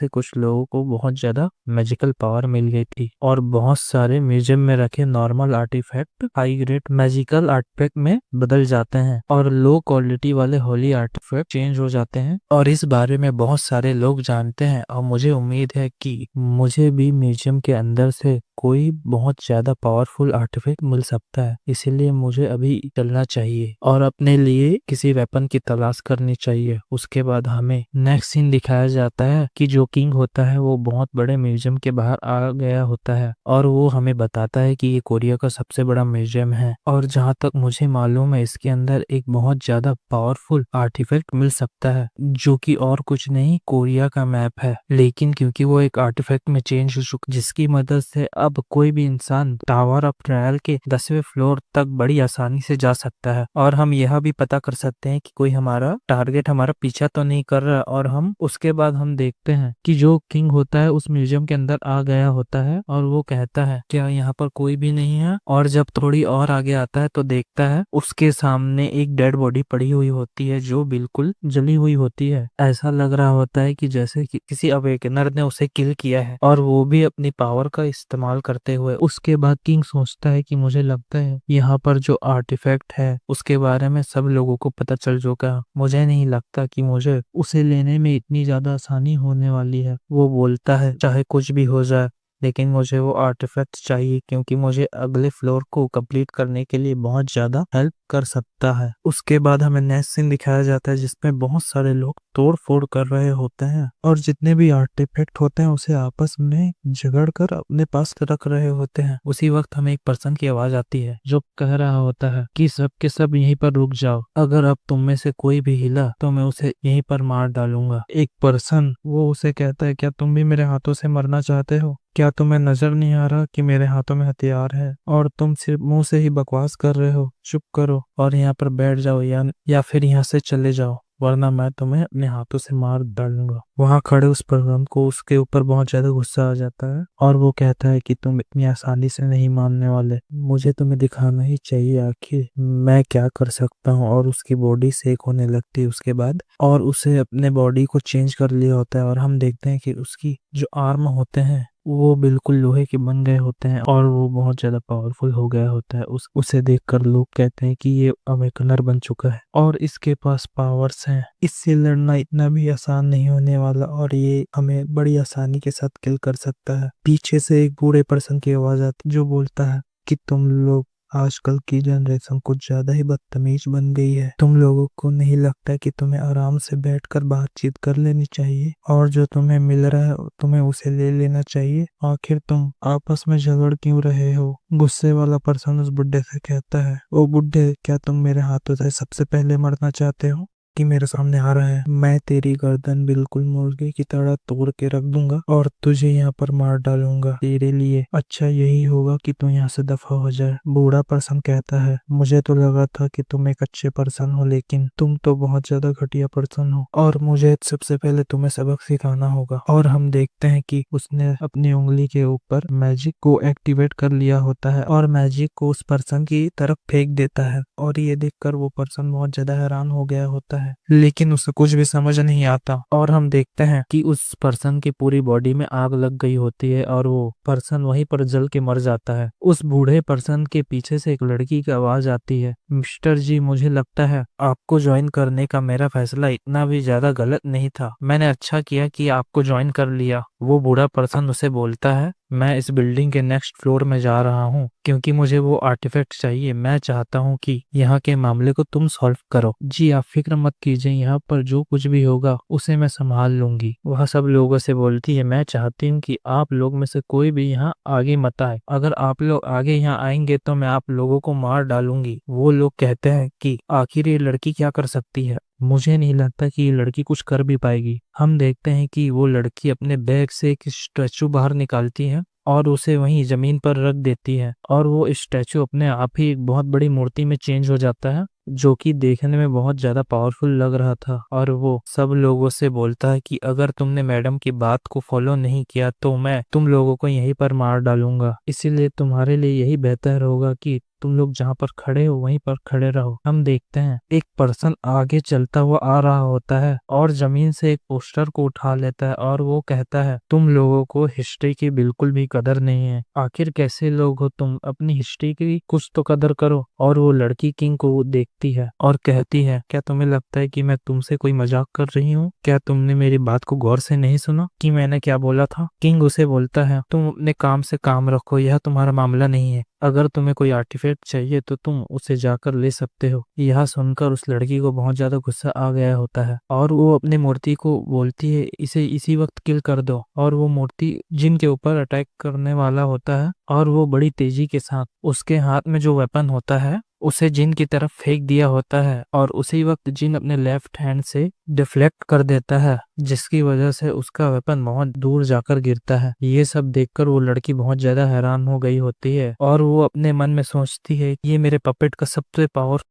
कुछ लोगों को बहुत ज्यादा मैजिकल पावर मिल गई थी और बहुत सारे म्यूजियम में रखे normal artefact high grade magical artefact में बदल जाते हैं और लो क्वालिटी वाले होली आर्टिफैक्ट चेंज हो जाते हैं। और इस बारे में बहुत सारे लोग जानते हैं और मुझे उम्मीद है कि मुझे भी म्यूजियम के अंदर से कोई बहुत ज्यादा पावरफुल आर्टिफैक्ट मिल सकता है, इसीलिए मुझे अभी चलना चाहिए और अपने लिए किसी वेपन की तलाश करनी चाहिए। उसके बाद हमें नेक्स्ट सीन दिखाया जाता है कि जो किंग होता है वो बहुत बड़े म्यूजियम के बाहर आ गया होता है और वो हमें बताता है कि ये कोरिया का सबसे बड़ा म्यूजियम है और जहाँ तक मुझे मालूम है इसके अंदर एक बहुत ज्यादा पावरफुल आर्टिफैक्ट मिल सकता है जो कि और कुछ नहीं कोरिया का मैप है, लेकिन क्योंकि वो एक आर्टिफैक्ट में चेंज हो चुका जिसकी मदद से अब कोई भी इंसान टावर ऑफ ट्रायल के 10वें फ्लोर तक बड़ी आसानी से जा सकता है और हम यह भी पता कर सकते हैं कि कोई हमारा टारगेट हमारा पीछा तो नहीं कर रहा। और हम उसके बाद हम देखते हैं कि जो किंग होता है उस म्यूजियम के अंदर आ गया होता है और वो कहता है क्या यहाँ पर कोई भी नहीं है, और जब थोड़ी और आगे आता है तो देखता है उसके सामने एक डेड बॉडी पड़ी हुई होती है जो बिल्कुल जली हुई होती है। ऐसा लग रहा होता है कि जैसे कि किसी अवेकनर ने उसे किल किया है और वो भी अपनी पावर का इस्तेमाल करते हुए। उसके बाद किंग सोचता है कि मुझे लगता है यहाँ पर जो आर्टिफैक्ट है उसके बारे में सब लोगों को पता चल चुका, मुझे नहीं लगता कि मुझे उसे लेने में इतनी ज्यादा आसानी होने वाली है। वो बोलता है चाहे कुछ भी हो जाए लेकिन मुझे वो आर्टिफैक्ट चाहिए क्योंकि मुझे अगले फ्लोर को कंप्लीट करने के लिए बहुत ज्यादा हेल्प कर सकता है। उसके बाद हमें नेक्स्ट सीन दिखाया जाता है जिसमें बहुत सारे लोग तोड़ फोड़ कर रहे होते हैं और जितने भी आर्टिफैक्ट होते हैं उसे आपस में झगड़ कर अपने पास रख रहे होते हैं। उसी वक्त हमें एक पर्सन की आवाज आती है जो कह रहा होता है कि सब के सब यहीं पर रुक जाओ, अगर अब तुम में से कोई भी हिला तो मैं उसे यहीं पर मार डालूंगा। एक पर्सन वो उसे कहता है क्या तुम भी मेरे हाथों से मरना चाहते हो? क्या तुम्हें नजर नहीं आ रहा कि मेरे हाथों में हथियार है और तुम सिर्फ मुंह से ही बकवास कर रहे हो? चुप करो और यहाँ पर बैठ जाओ या फिर यहाँ से चले जाओ वरना मैं तुम्हें अपने हाथों से मार डालूंगा। वहां खड़े उस पर्सन को उसके ऊपर बहुत ज्यादा गुस्सा आ जाता है और वो कहता है कि तुम इतनी आसानी से नहीं मानने वाले, मुझे तुम्हें दिखाना ही चाहिए आखिर मैं क्या कर सकता हूँ। और उसकी बॉडी सेक होने लगती है उसके बाद और उसे अपने बॉडी को चेंज कर लिया होता है और हम देखते हैं कि उसकी जो आर्म होते हैं वो बिल्कुल लोहे के बन गए होते हैं और वो बहुत ज्यादा पावरफुल हो गया होता है। उसे देखकर लोग कहते हैं कि ये अवेकनर बन चुका है और इसके पास पावर्स हैं, इससे लड़ना इतना भी आसान नहीं होने वाला और ये हमें बड़ी आसानी के साथ किल कर सकता है। पीछे से एक बूढ़े पर्सन की आवाज आती जो बोलता है कि तुम लोग आजकल की जनरेशन कुछ ज्यादा ही बदतमीज बन गई है, तुम लोगों को नहीं लगता कि तुम्हें आराम से बैठकर बातचीत कर लेनी चाहिए और जो तुम्हें मिल रहा है तुम्हें उसे ले लेना चाहिए, आखिर तुम आपस में झगड़ क्यों रहे हो? गुस्से वाला पर्सन उस बुड्ढे से कहता है ओ बुड्ढे क्या तुम मेरे हाथों से सबसे पहले मरना चाहते हो कि मेरे सामने आ रहा है? मैं तेरी गर्दन बिल्कुल मुर्गे की तरह तोड़ के रख दूंगा और तुझे यहाँ पर मार डालूंगा, तेरे लिए अच्छा यही होगा कि तू यहाँ से दफा हो जाए। बूढ़ा पर्सन कहता है मुझे तो लगा था कि तुम एक अच्छे पर्सन हो लेकिन तुम तो बहुत ज्यादा घटिया पर्सन हो और मुझे सबसे पहले तुम्हें सबक सिखाना होगा। और हम देखते हैं कि उसने अपनी उंगली के ऊपर मैजिक को एक्टिवेट कर लिया होता है और मैजिक को उस पर्सन की तरफ फेंक देता है और ये देखकर वो पर्सन बहुत ज्यादा हैरान हो गया होता है लेकिन उसे कुछ भी समझ नहीं आता और हम देखते हैं कि उस पर्सन की पूरी बॉडी में आग लग गई होती है और वो पर्सन वहीं पर जल के मर जाता है। उस बूढ़े पर्सन के पीछे से एक लड़की की आवाज आती है मिस्टर जी मुझे लगता है आपको ज्वाइन करने का मेरा फैसला इतना भी ज्यादा गलत नहीं था, मैंने अच्छा किया कि आपको ज्वाइन कर लिया। वो बूढ़ा पर्सन उसे बोलता है मैं इस बिल्डिंग के नेक्स्ट फ्लोर में जा रहा हूँ क्योंकि मुझे वो आर्टिफैक्ट चाहिए। मैं चाहता हूँ कि यहाँ के मामले को तुम सॉल्व करो। जी आप फिक्र मत कीजिए, यहाँ पर जो कुछ भी होगा उसे मैं संभाल लूंगी। वह सब लोगों से बोलती है, मैं चाहती हूँ कि आप लोग में से कोई भी यहाँ आगे मत आए। अगर आप लोग आगे यहाँ आएंगे तो मैं आप लोगों को मार डालूंगी। वो लोग कहते हैं कि आखिर ये लड़की क्या कर सकती है। मुझे नहीं लगता कि ये लड़की कुछ कर भी पाएगी। हम देखते हैं कि वो लड़की अपने बैग से एक स्टैचू बाहर निकालती है और उसे वहीं जमीन पर रख देती है और वो स्टैचू अपने आप ही एक बहुत बड़ी मूर्ति में चेंज हो जाता है, जो कि देखने में बहुत ज्यादा पावरफुल लग रहा था। और वो सब लोगों से बोलता है कि अगर तुमने मैडम की बात को फॉलो नहीं किया तो मैं तुम लोगों को यहीं पर मार डालूंगा। इसीलिए तुम्हारे लिए यही बेहतर होगा कि तुम लोग जहाँ पर खड़े हो वहीं पर खड़े रहो। हम देखते हैं एक पर्सन आगे चलता हुआ आ रहा होता है और जमीन से एक पोस्टर को उठा लेता है और वो कहता है, तुम लोगों को हिस्ट्री की बिल्कुल भी कदर नहीं है। आखिर कैसे लोग हो तुम, अपनी हिस्ट्री की कुछ तो कदर करो। और वो लड़की किंग को देखती है और कहती है, क्या तुम्हें लगता है कि मैं तुमसे कोई मजाक कर रही हूँ? क्या तुमने मेरी बात को गौर से नहीं सुना कि मैंने क्या बोला था? किंग उसे बोलता है, तुम अपने काम से काम रखो, यह तुम्हारा मामला नहीं है। अगर तुम्हें कोई आर्टिफैक्ट चाहिए तो तुम उसे जाकर ले सकते हो। यह सुनकर उस लड़की को बहुत ज्यादा गुस्सा आ गया होता है और वो अपनी मूर्ति को बोलती है, इसे इसी वक्त किल कर दो। और वो मूर्ति जिन के ऊपर अटैक करने वाला होता है और वो बड़ी तेजी के साथ उसके हाथ में जो वेपन होता है उसे जिन की तरफ फेंक दिया होता है और उसी वक्त जिन अपने लेफ्ट हैंड से डिफ्लेक्ट कर देता है, जिसकी वजह से उसका वेपन बहुत दूर जाकर गिरता है। ये सब देखकर वो लड़की बहुत ज्यादा हैरान हो गई होती है और वो अपने मन में सोचती है, ये मेरे पपेट का सबसे पावर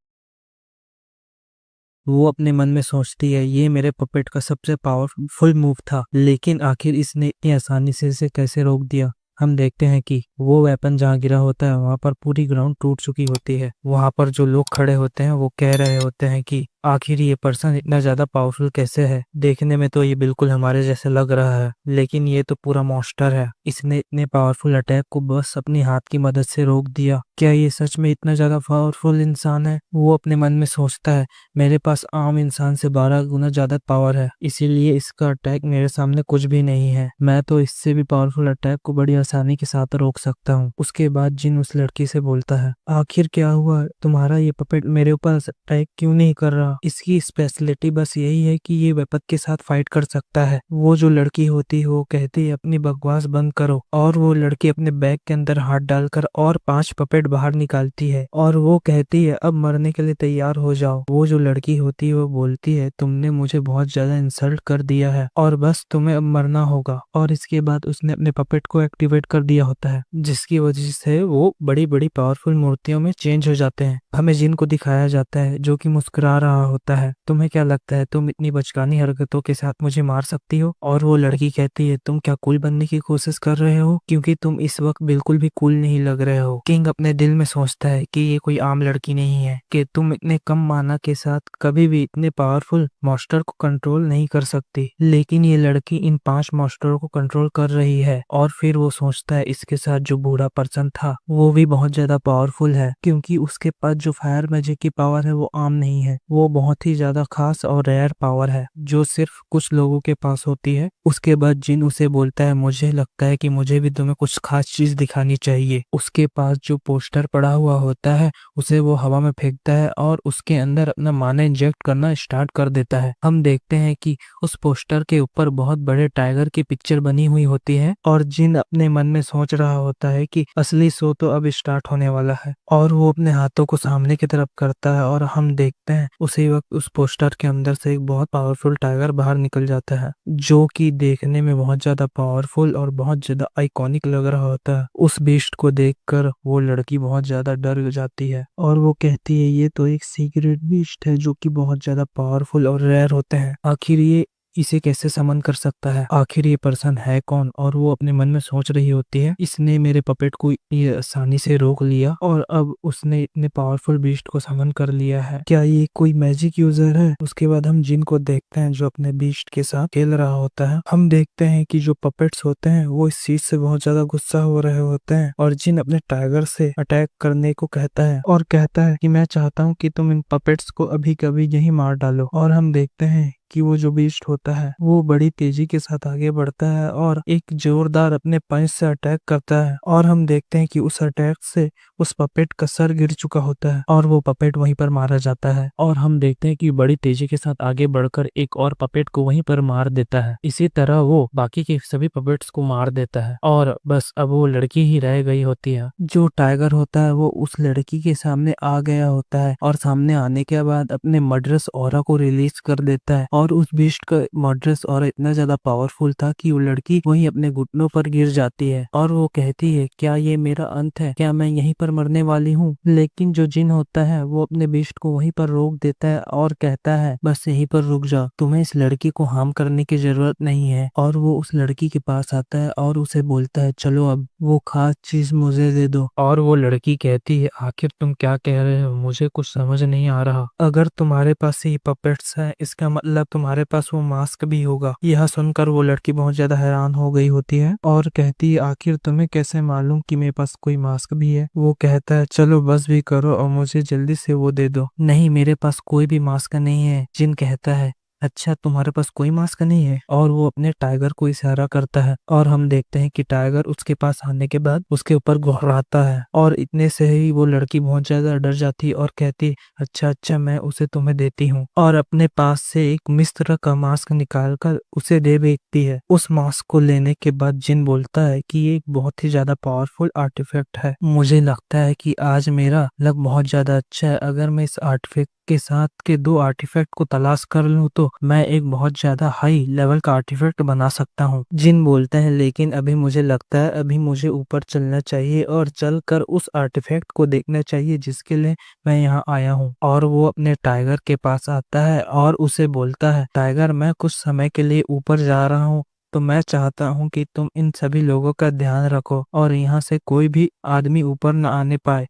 वो अपने मन में सोचती है ये मेरे पपेट का सबसे पावरफुल मूव था, लेकिन आखिर इसने इतनी आसानी से इसे कैसे रोक दिया। हम देखते हैं कि वो वेपन जहाँ गिरा होता है वहां पर पूरी ग्राउंड टूट चुकी होती है। वहां पर जो लोग खड़े होते हैं वो कह रहे होते हैं कि आखिर ये पर्सन इतना ज्यादा पावरफुल कैसे है। देखने में तो ये बिल्कुल हमारे जैसे लग रहा है, लेकिन ये तो पूरा मॉन्स्टर है। इसने इतने पावरफुल अटैक को बस अपनी हाथ की मदद से रोक दिया। क्या ये सच में इतना ज्यादा पावरफुल इंसान है? वो अपने मन में सोचता है, मेरे पास आम इंसान से 12 गुना ज्यादा पावर है, इसीलिए इसका अटैक मेरे सामने कुछ भी नहीं है। मैं तो इससे भी पावरफुल अटैक को बड़ी आसानी के साथ रोक सकता हूँ। उसके बाद जिन उस लड़की से बोलता है, आखिर क्या हुआ, तुम्हारा ये पपेट मेरे ऊपर अटैक क्यों नहीं कर रहा? इसकी स्पेशलिटी बस यही है कि ये वेपन के साथ फाइट कर सकता है। वो जो लड़की होती है वो कहती है, अपनी बकवास बंद करो। और वो लड़की अपने बैग के अंदर हाथ डालकर और 5 पपेट बाहर निकालती है और वो कहती है, अब मरने के लिए तैयार हो जाओ। वो जो लड़की होती है वो बोलती है, तुमने मुझे बहुत ज्यादा इंसल्ट कर दिया है और बस तुम्हें अब मरना होगा। और इसके बाद उसने अपने पपेट को एक्टिवेट कर दिया होता है, जिसकी वजह से वो बड़ी बड़ी पावरफुल मूर्तियों में चेंज हो जाते हैं। हमें जिन को दिखाया जाता है जो कि मुस्कुरा रहा होता है। तुम्हें क्या लगता है तुम इतनी बचकानी हरकतों के साथ मुझे मार सकती हो? और वो लड़की कहती है, तुम क्या कूल बनने की कोशिश कर रहे हो? क्योंकि तुम इस वक्त बिल्कुल भी कूल नहीं लग रहे हो। किंग अपने दिल में सोचता है कि ये कोई आम लड़की नहीं है, कि तुम इतने कम माना के साथ कभी भी इतने पावरफुल मॉन्स्टर को कंट्रोल नहीं कर सकती, लेकिन ये लड़की इन 5 मॉन्स्टरों को कंट्रोल कर रही है। और फिर वो सोचता है, इसके साथ जो बूढ़ा पर्सन था वो भी बहुत ज्यादा पावरफुल है, क्योंकि उसके पास जो फायर मैजिक की पावर है वो आम नहीं है, वो बहुत ही ज्यादा खास और रेयर पावर है जो सिर्फ कुछ लोगों के पास होती है। उसके बाद जिन उसे बोलता है, मुझे लगता है कि मुझे भी तुम्हें कुछ खास चीज दिखानी चाहिए। उसके पास जो पोस्टर पड़ा हुआ होता है उसे वो हवा में फेंकता है और उसके अंदर अपना माना इंजेक्ट करना स्टार्ट कर देता है। हम देखते हैं कि उस पोस्टर के ऊपर बहुत बड़े टाइगर की पिक्चर बनी हुई होती है और जिन अपने मन में सोच रहा होता है कि असली शो तो अब स्टार्ट होने वाला है। और वो अपने हाथों को सामने की तरफ करता है और हम देखते हैं उसी वक्त उस पोस्टर के अंदर से एक बहुत पावरफुल टाइगर बाहर निकल जाता है, जो कि देखने में बहुत ज्यादा पावरफुल और बहुत ज्यादा आइकॉनिक लग रहा होता है। उस बीस्ट को देखकर वो लड़की बहुत ज्यादा डर जाती है और वो कहती है, ये तो एक सीक्रेट बीस्ट है जो कि बहुत ज्यादा पावरफुल और रेयर होते हैं। आखिर ये इसे कैसे समन कर सकता है? आखिर ये पर्सन है कौन? और वो अपने मन में सोच रही होती है, इसने मेरे पपेट को ये आसानी से रोक लिया और अब उसने इतने पावरफुल बीस्ट को समन कर लिया है। क्या ये कोई मैजिक यूजर है? उसके बाद हम जिन को देखते हैं जो अपने बीस्ट के साथ खेल रहा होता है। हम देखते हैं कि जो पपेट्स होते हैं वो इस चीज से बहुत ज्यादा गुस्सा हो रहे होते हैं और जिन अपने टाइगर से अटैक करने को कहता है और कहता है कि मैं चाहता हूँ कि तुम इन पपेट्स को अभी कभी यही मार डालो। और हम देखते हैं कि वो जो बीस्ट होता है वो बड़ी तेजी के साथ आगे बढ़ता है और एक जोरदार अपने पंच से अटैक करता है, और हम देखते हैं कि उस अटैक से उस पपेट का सर गिर चुका होता है और वो पपेट वहीं पर मारा जाता है। और हम देखते हैं कि बड़ी तेजी के साथ आगे बढ़कर एक और पपेट को वहीं पर मार देता है। इसी तरह वो बाकी के सभी पपेट्स को मार देता है और बस अब वो लड़की ही रह गई होती है। जो टाइगर होता है वो उस लड़की के सामने आ गया होता है और सामने आने के बाद अपने मर्डरस ऑरा को रिलीज कर देता है, और उस बीस्ट का मर्डरस ऑरा इतना ज्यादा पावरफुल था कि वो लड़की वहीं अपने घुटनों पर गिर जाती है और वो कहती है, क्या ये मेरा अंत है? क्या मैं यहीं पर मरने वाली हूँ? लेकिन जो जिन होता है वो अपने बीस्ट को वहीं पर रोक देता है और कहता है, बस यहीं पर रुक जा, तुम्हें इस लड़की को हार्म करने की जरूरत नहीं है। और वो उस लड़की के पास आता है और उसे बोलता है, चलो अब वो खास चीज मुझे दे दो। और वो लड़की कहती है, आखिर तुम क्या कह रहे हो? मुझे कुछ समझ नहीं आ रहा। अगर तुम्हारे पास ये पपेट्स है इसका मतलब तुम्हारे पास वो मास्क भी होगा। यह सुनकर वो लड़की बहुत ज्यादा हैरान हो गई होती है और कहती है, आखिर तुम्हें कैसे मालूम कि मेरे पास कोई मास्क भी है? वो कहता है, चलो बस भी करो और मुझे जल्दी से वो दे दो। नहीं, मेरे पास कोई भी मास्क नहीं है। जिन कहता है, अच्छा तुम्हारे पास कोई मास्क नहीं है? और वो अपने टाइगर को इशारा करता है और हम देखते हैं कि टाइगर उसके पास आने के बाद उसके ऊपर गुर्राता है, और इतने से ही वो लड़की बहुत ज्यादा डर जाती और कहती, अच्छा अच्छा मैं उसे तुम्हें देती हूँ, और अपने पास से एक मिस्र का मास्क निकालकर उसे दे देती है। उस मास्क को लेने के बाद जिन बोलता है कि ये एक बहुत ही ज्यादा पावरफुल आर्टिफैक्ट है। मुझे लगता है कि आज मेरा लक बहुत ज्यादा अच्छा है। अगर मैं इस आर्टिफैक्ट के साथ के दो आर्टिफैक्ट को तलाश कर लूं तो मैं एक बहुत ज्यादा हाई लेवल का आर्टिफैक्ट बना सकता हूं। जिन बोलते हैं, लेकिन अभी मुझे लगता है अभी मुझे ऊपर चलना चाहिए और चलकर उस आर्टिफैक्ट को देखना चाहिए जिसके लिए मैं यहाँ आया हूँ। और वो अपने टाइगर के पास आता है और उसे बोलता है, टाइगर मैं कुछ समय के लिए ऊपर जा रहा हूँ, तो मैं चाहता हूँ कि तुम इन सभी लोगों का ध्यान रखो और यहाँ से कोई भी आदमी ऊपर न आने पाए।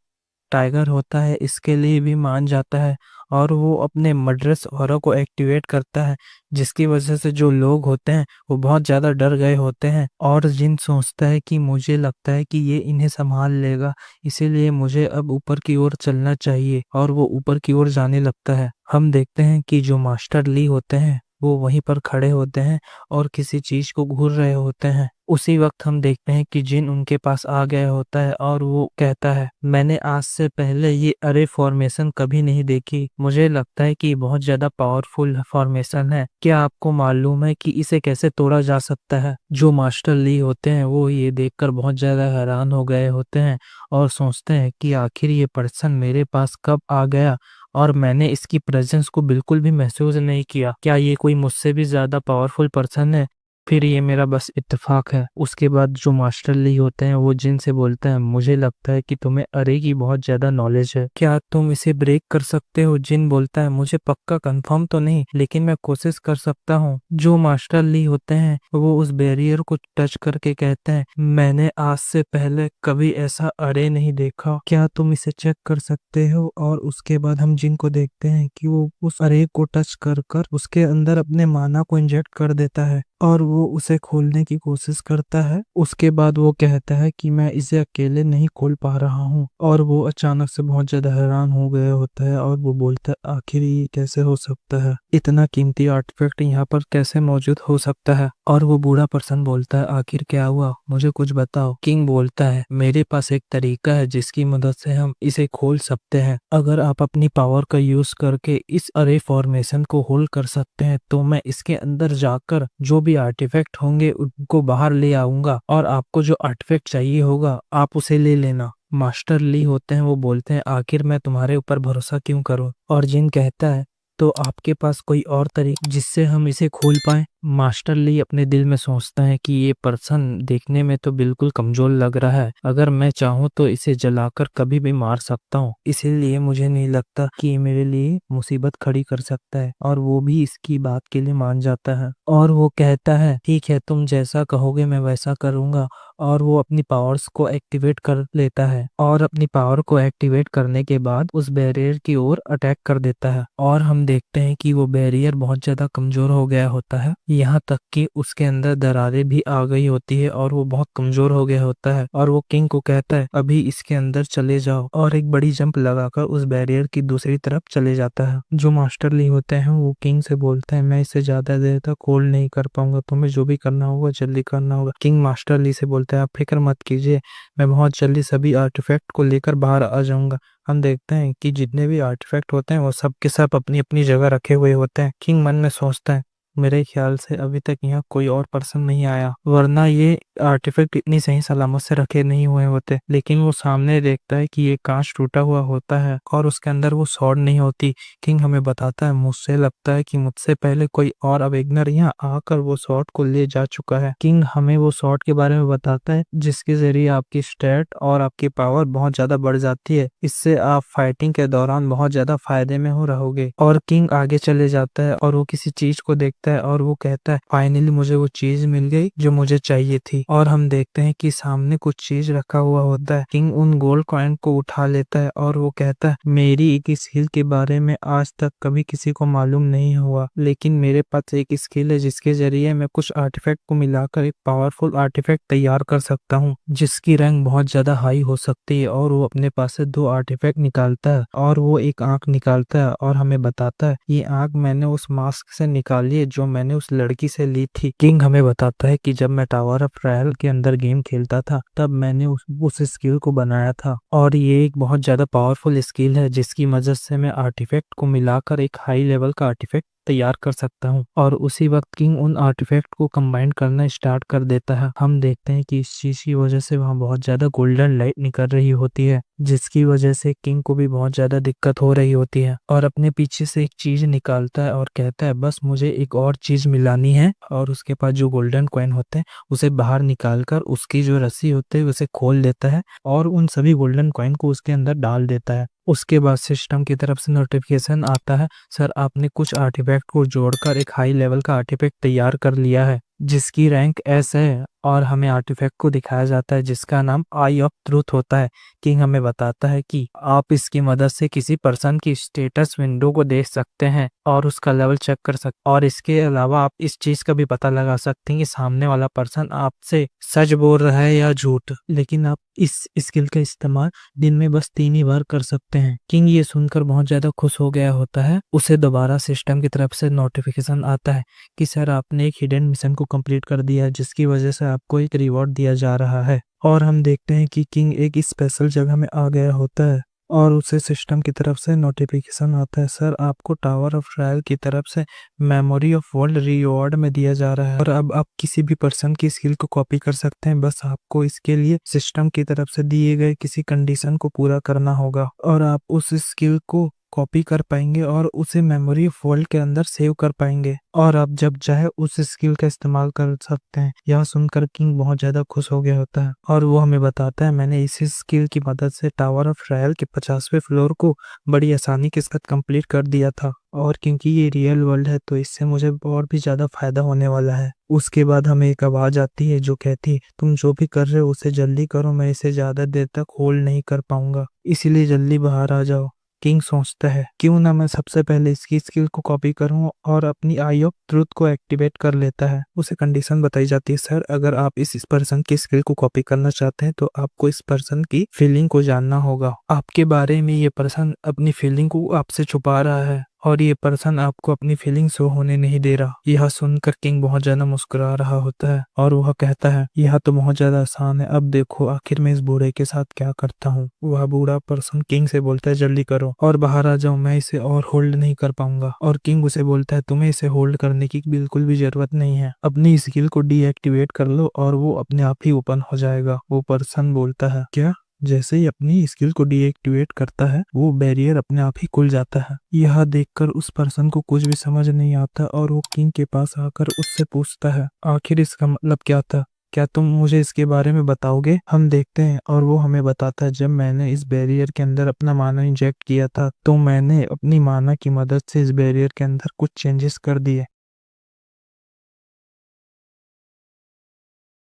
टाइगर होता है इसके लिए भी मान जाता है और वो अपने मर्डरस ऑरा को एक्टिवेट करता है, जिसकी वजह से जो लोग होते हैं वो बहुत ज्यादा डर गए होते हैं। और जिन सोचता है कि मुझे लगता है कि ये इन्हें संभाल लेगा, इसीलिए मुझे अब ऊपर की ओर चलना चाहिए, और वो ऊपर की ओर जाने लगता है। हम देखते हैं कि जो मास्टर ली होते हैं वो वहीं पर खड़े होते हैं और किसी चीज को घूर रहे होते हैं। उसी वक्त हम देखते हैं कि जिन उनके पास आ गया होता है और वो कहता है, मैंने आज से पहले ये अरे फॉर्मेशन कभी नहीं देखी। मुझे लगता है कि बहुत ज्यादा पावरफुल फॉर्मेशन है। क्या आपको मालूम है कि इसे कैसे तोड़ा जा सकता है? जो मास्टर ली होते हैं वो ये देखकर बहुत ज्यादा हैरान हो गए होते हैं और सोचते हैं कि आखिर ये पर्सन मेरे पास कब आ गया और मैंने इसकी प्रेजेंस को बिल्कुल भी महसूस नहीं किया। क्या ये कोई मुझसे भी ज्यादा पावरफुल पर्सन है? फिर ये मेरा बस इत्तेफाक है। उसके बाद जो मास्टर ली होते हैं वो जिन से बोलते हैं, मुझे लगता है कि तुम्हें अरे की बहुत ज्यादा नॉलेज है, क्या तुम इसे ब्रेक कर सकते हो? जिन बोलता है, मुझे पक्का कंफर्म तो नहीं लेकिन मैं कोशिश कर सकता हूँ। जो मास्टर ली होते हैं वो उस बैरियर को टच करके कहते हैं, मैंने आज से पहले कभी ऐसा अरे नहीं देखा, क्या तुम इसे चेक कर सकते हो? और उसके बाद हम जिन को देखते हैं कि वो उस अरे को टच कर कर उसके अंदर अपने माना को इंजेक्ट कर देता है और वो उसे खोलने की कोशिश करता है। उसके बाद वो कहता है कि मैं इसे अकेले नहीं खोल पा रहा हूँ, और वो अचानक से बहुत ज्यादा हैरान हो गया होता है और वो बोलता है, आखिर ये कैसे हो सकता है? इतना कीमती आर्टिफैक्ट यहाँ पर कैसे मौजूद हो सकता है? और वो बूढ़ा पर्सन बोलता है, आखिर क्या हुआ, मुझे कुछ बताओ। किंग बोलता है, मेरे पास एक तरीका है जिसकी मदद से हम इसे खोल सकते हैं। अगर आप अपनी पावर का यूज करके इस अरे फॉर्मेशन को होल्ड कर सकते हैं तो मैं इसके अंदर जाकर जो भी आर्टिफैक्ट होंगे उनको बाहर ले आऊंगा, और आपको जो आर्टिफैक्ट चाहिए होगा आप उसे ले लेना। मास्टर ली होते हैं वो बोलते हैं, आखिर मैं तुम्हारे ऊपर भरोसा क्यों करूं? और जिन कहता है, तो आपके पास कोई और तरीका जिससे हम इसे खोल पाए? मास्टर ली अपने दिल में सोचता है कि ये पर्सन देखने में तो बिल्कुल कमजोर लग रहा है, अगर मैं चाहूँ तो इसे जलाकर कभी भी मार सकता हूँ, इसीलिए मुझे नहीं लगता कि ये मेरे लिए मुसीबत खड़ी कर सकता है। और वो भी इसकी बात के लिए मान जाता है और वो कहता है, ठीक है तुम जैसा कहोगे मैं वैसा करूंगा। और वो अपनी पावर्स को एक्टिवेट कर लेता है और अपनी पावर को एक्टिवेट करने के बाद उस बैरियर की ओर अटैक कर देता है। और हम देखते हैं कि वो बैरियर बहुत ज्यादा कमजोर हो गया होता है। यहाँ तक कि उसके अंदर दरारें भी आ गई होती है और वो बहुत कमजोर हो गया होता है। और वो किंग को कहता है अभी इसके अंदर चले जाओ, और एक बड़ी जंप लगाकर उस बैरियर की दूसरी तरफ चले जाता है। जो मास्टर ली होते हैं वो किंग से बोलते हैं मैं इसे ज्यादा देर तक होल्ड नहीं कर पाऊंगा, तुम्हें जो भी करना होगा जल्दी करना होगा। किंग मास्टर ली से बोलते हैं आप फिक्र मत कीजिए, मैं बहुत जल्दी सभी आर्टिफैक्ट को लेकर बाहर आ जाऊंगा। हम देखते हैं कि जितने भी आर्टिफैक्ट होते हैं वो सब के सब अपनी अपनी जगह रखे हुए होते हैं। किंग मन में सोचता है मेरे ख्याल से अभी तक यहाँ कोई और पर्सन नहीं आया, वरना ये आर्टिफैक्ट इतनी सही सलामत से रखे नहीं हुए होते। लेकिन वो सामने देखता है कि ये कांच टूटा हुआ होता है और उसके अंदर वो स्वॉर्ड नहीं होती। किंग हमें बताता है मुझसे लगता है कि मुझसे पहले कोई और अवेगनर यहाँ आकर वो स्वॉर्ड को ले जा चुका है। किंग हमें वो स्वॉर्ड के बारे में बताता है जिसके जरिए आपकी स्टैट और आपकी पावर बहुत ज्यादा बढ़ जाती है, इससे आप फाइटिंग के दौरान बहुत ज्यादा फायदे में हो रहोगे। और किंग आगे चले जाता है और वो किसी चीज को देखता है और वो कहता है फाइनली मुझे वो चीज मिल गई जो मुझे चाहिए थी। और हम देखते हैं कि सामने कुछ चीज रखा हुआ होता है। किंग उन गोल्ड कॉइन को उठा लेता है और वो कहता है मेरी एक स्किल के बारे में आज तक कभी किसी को मालूम नहीं हुआ, लेकिन मेरे पास एक स्किल है जिसके जरिए मैं कुछ आर्टिफैक्ट को मिलाकर एक पावरफुल आर्टिफैक्ट तैयार कर सकता हूँ जिसकी रैंक बहुत ज्यादा हाई हो सकती है। और वो अपने पास से 2 आर्टिफैक्ट निकालता है और वो एक आंख निकालता है और हमें बताता है ये आंख मैंने उस मास्क से निकाली है जो मैंने उस लड़की से ली थी। किंग हमें बताता है कि जब मैं टावर ऑफ ट्रायल के अंदर गेम खेलता था तब मैंने उस स्किल को बनाया था और ये एक बहुत ज्यादा पावरफुल स्किल है जिसकी मदद से मैं आर्टिफैक्ट को मिलाकर एक हाई लेवल का आर्टिफैक्ट तैयार कर सकता हूँ। और उसी वक्त किंग उन आर्टिफैक्ट को कंबाइन करना स्टार्ट कर देता है। हम देखते हैं कि इस चीज की वजह से वहाँ बहुत ज्यादा गोल्डन लाइट निकल रही होती है जिसकी वजह से किंग को भी बहुत ज्यादा दिक्कत हो रही होती है और अपने पीछे से एक चीज निकालता है और कहता है बस मुझे एक और चीज मिलानी है। और उसके पास जो गोल्डन कॉइन होते हैं उसे बाहर निकालकर उसकी जो रस्सी होती है उसे खोल देता है और उन सभी गोल्डन कॉइन को उसके अंदर डाल देता है। उसके बाद सिस्टम की तरफ से नोटिफिकेशन आता है सर आपने कुछ आर्टिफैक्ट को जोड़कर एक हाई लेवल का आर्टिफैक्ट तैयार कर लिया है जिसकी रैंक एस है। और हमें आर्टिफैक्ट को दिखाया जाता है जिसका नाम आई ऑफ ट्रूथ होता है। किंग हमें बताता है कि आप इसकी मदद से किसी पर्सन की स्टेटस विंडो को देख सकते हैं और उसका लेवल चेक कर सकते, और इसके अलावा आप इस चीज का भी पता लगा सकते हैं कि सामने वाला पर्सन आपसे सच बोल रहा है या झूठ। लेकिन आप इस स्किल का इस्तेमाल दिन में बस 3 ही बार कर सकते हैं। किंग ये सुनकर बहुत ज्यादा खुश हो गया होता है। उसे दोबारा सिस्टम की तरफ से नोटिफिकेशन आता है कि सर आपने एक हिडन मिशन को कंप्लीट कर दिया है जिसकी वजह से आपको एक रिवॉर्ड दिया जा रहा है। और हम देखते हैं कि किंग एक स्पेशल जगह में आ गया होता है और उसे सिस्टम की तरफ से नोटिफिकेशन आता है सर आपको टावर ऑफ ट्रायल की तरफ से मेमोरी ऑफ वर्ल्ड रिवॉर्ड में दिया जा रहा है और अब आप किसी भी पर्सन की स्किल को कॉपी कर सकते हैं, बस आपको इसके लिए सिस्टम की तरफ से दिए गए किसी कंडीशन को पूरा करना होगा और आप उस स्किल को कॉपी कर पाएंगे और उसे मेमोरी ऑफ वर्ल्ड के अंदर सेव कर पाएंगे और आप जब चाहे उस स्किल का इस्तेमाल कर सकते हैं। यह सुनकर किंग बहुत ज्यादा खुश हो गया होता है और वो हमें बताता है मैंने इस स्किल की मदद से टावर ऑफ ट्रायल के 50वें फ्लोर को बड़ी आसानी के साथ कंप्लीट कर दिया था और क्योंकि ये रियल वर्ल्ड है तो इससे मुझे और भी ज्यादा फायदा होने वाला है। उसके बाद हमें एक आवाज आती है जो कहती है तुम जो भी कर रहे हो उसे जल्दी करो, मैं इसे ज्यादा देर तक होल्ड नहीं कर पाऊंगा, इसीलिए जल्दी बाहर आ जाओ। किंग सोचता है क्यों ना मैं सबसे पहले इसकी स्किल को कॉपी करूं और अपनी आई ऑफ ट्रूथ को एक्टिवेट कर लेता है। उसे कंडीशन बताई जाती है सर अगर आप इस पर्सन की स्किल को कॉपी करना चाहते हैं तो आपको इस पर्सन की फीलिंग को जानना होगा, आपके बारे में ये पर्सन अपनी फीलिंग को आपसे छुपा रहा है और ये पर्सन आपको अपनी फीलिंग शो होने नहीं दे रहा। यह सुनकर किंग बहुत ज्यादा मुस्कुरा रहा होता है और वह कहता है यह तो बहुत ज्यादा आसान है, अब देखो आखिर मैं इस बूढ़े के साथ क्या करता हूँ। वह बूढ़ा पर्सन किंग से बोलता है जल्दी करो और बाहर आ जाओ, मैं इसे और होल्ड नहीं कर पाऊंगा। और किंग उसे बोलता है तुम्हें इसे होल्ड करने की बिल्कुल भी जरूरत नहीं है, अपनी स्किल को डीएक्टिवेट कर लो और वो अपने आप ही ओपन हो जाएगा। वो पर्सन बोलता है क्या? जैसे ही अपनी स्किल को डीएक्टिवेट करता है वो बैरियर अपने आप ही खुल जाता है। यह देखकर उस पर्सन को कुछ भी समझ नहीं आता और वो किंग के पास आकर उससे पूछता है आखिर इसका मतलब क्या था, क्या तुम मुझे इसके बारे में बताओगे? हम देखते हैं और वो हमें बताता है जब मैंने इस बैरियर के अंदर अपना माना इंजेक्ट किया था तो मैंने अपनी माना की मदद से इस बैरियर के अंदर कुछ चेंजेस कर दिए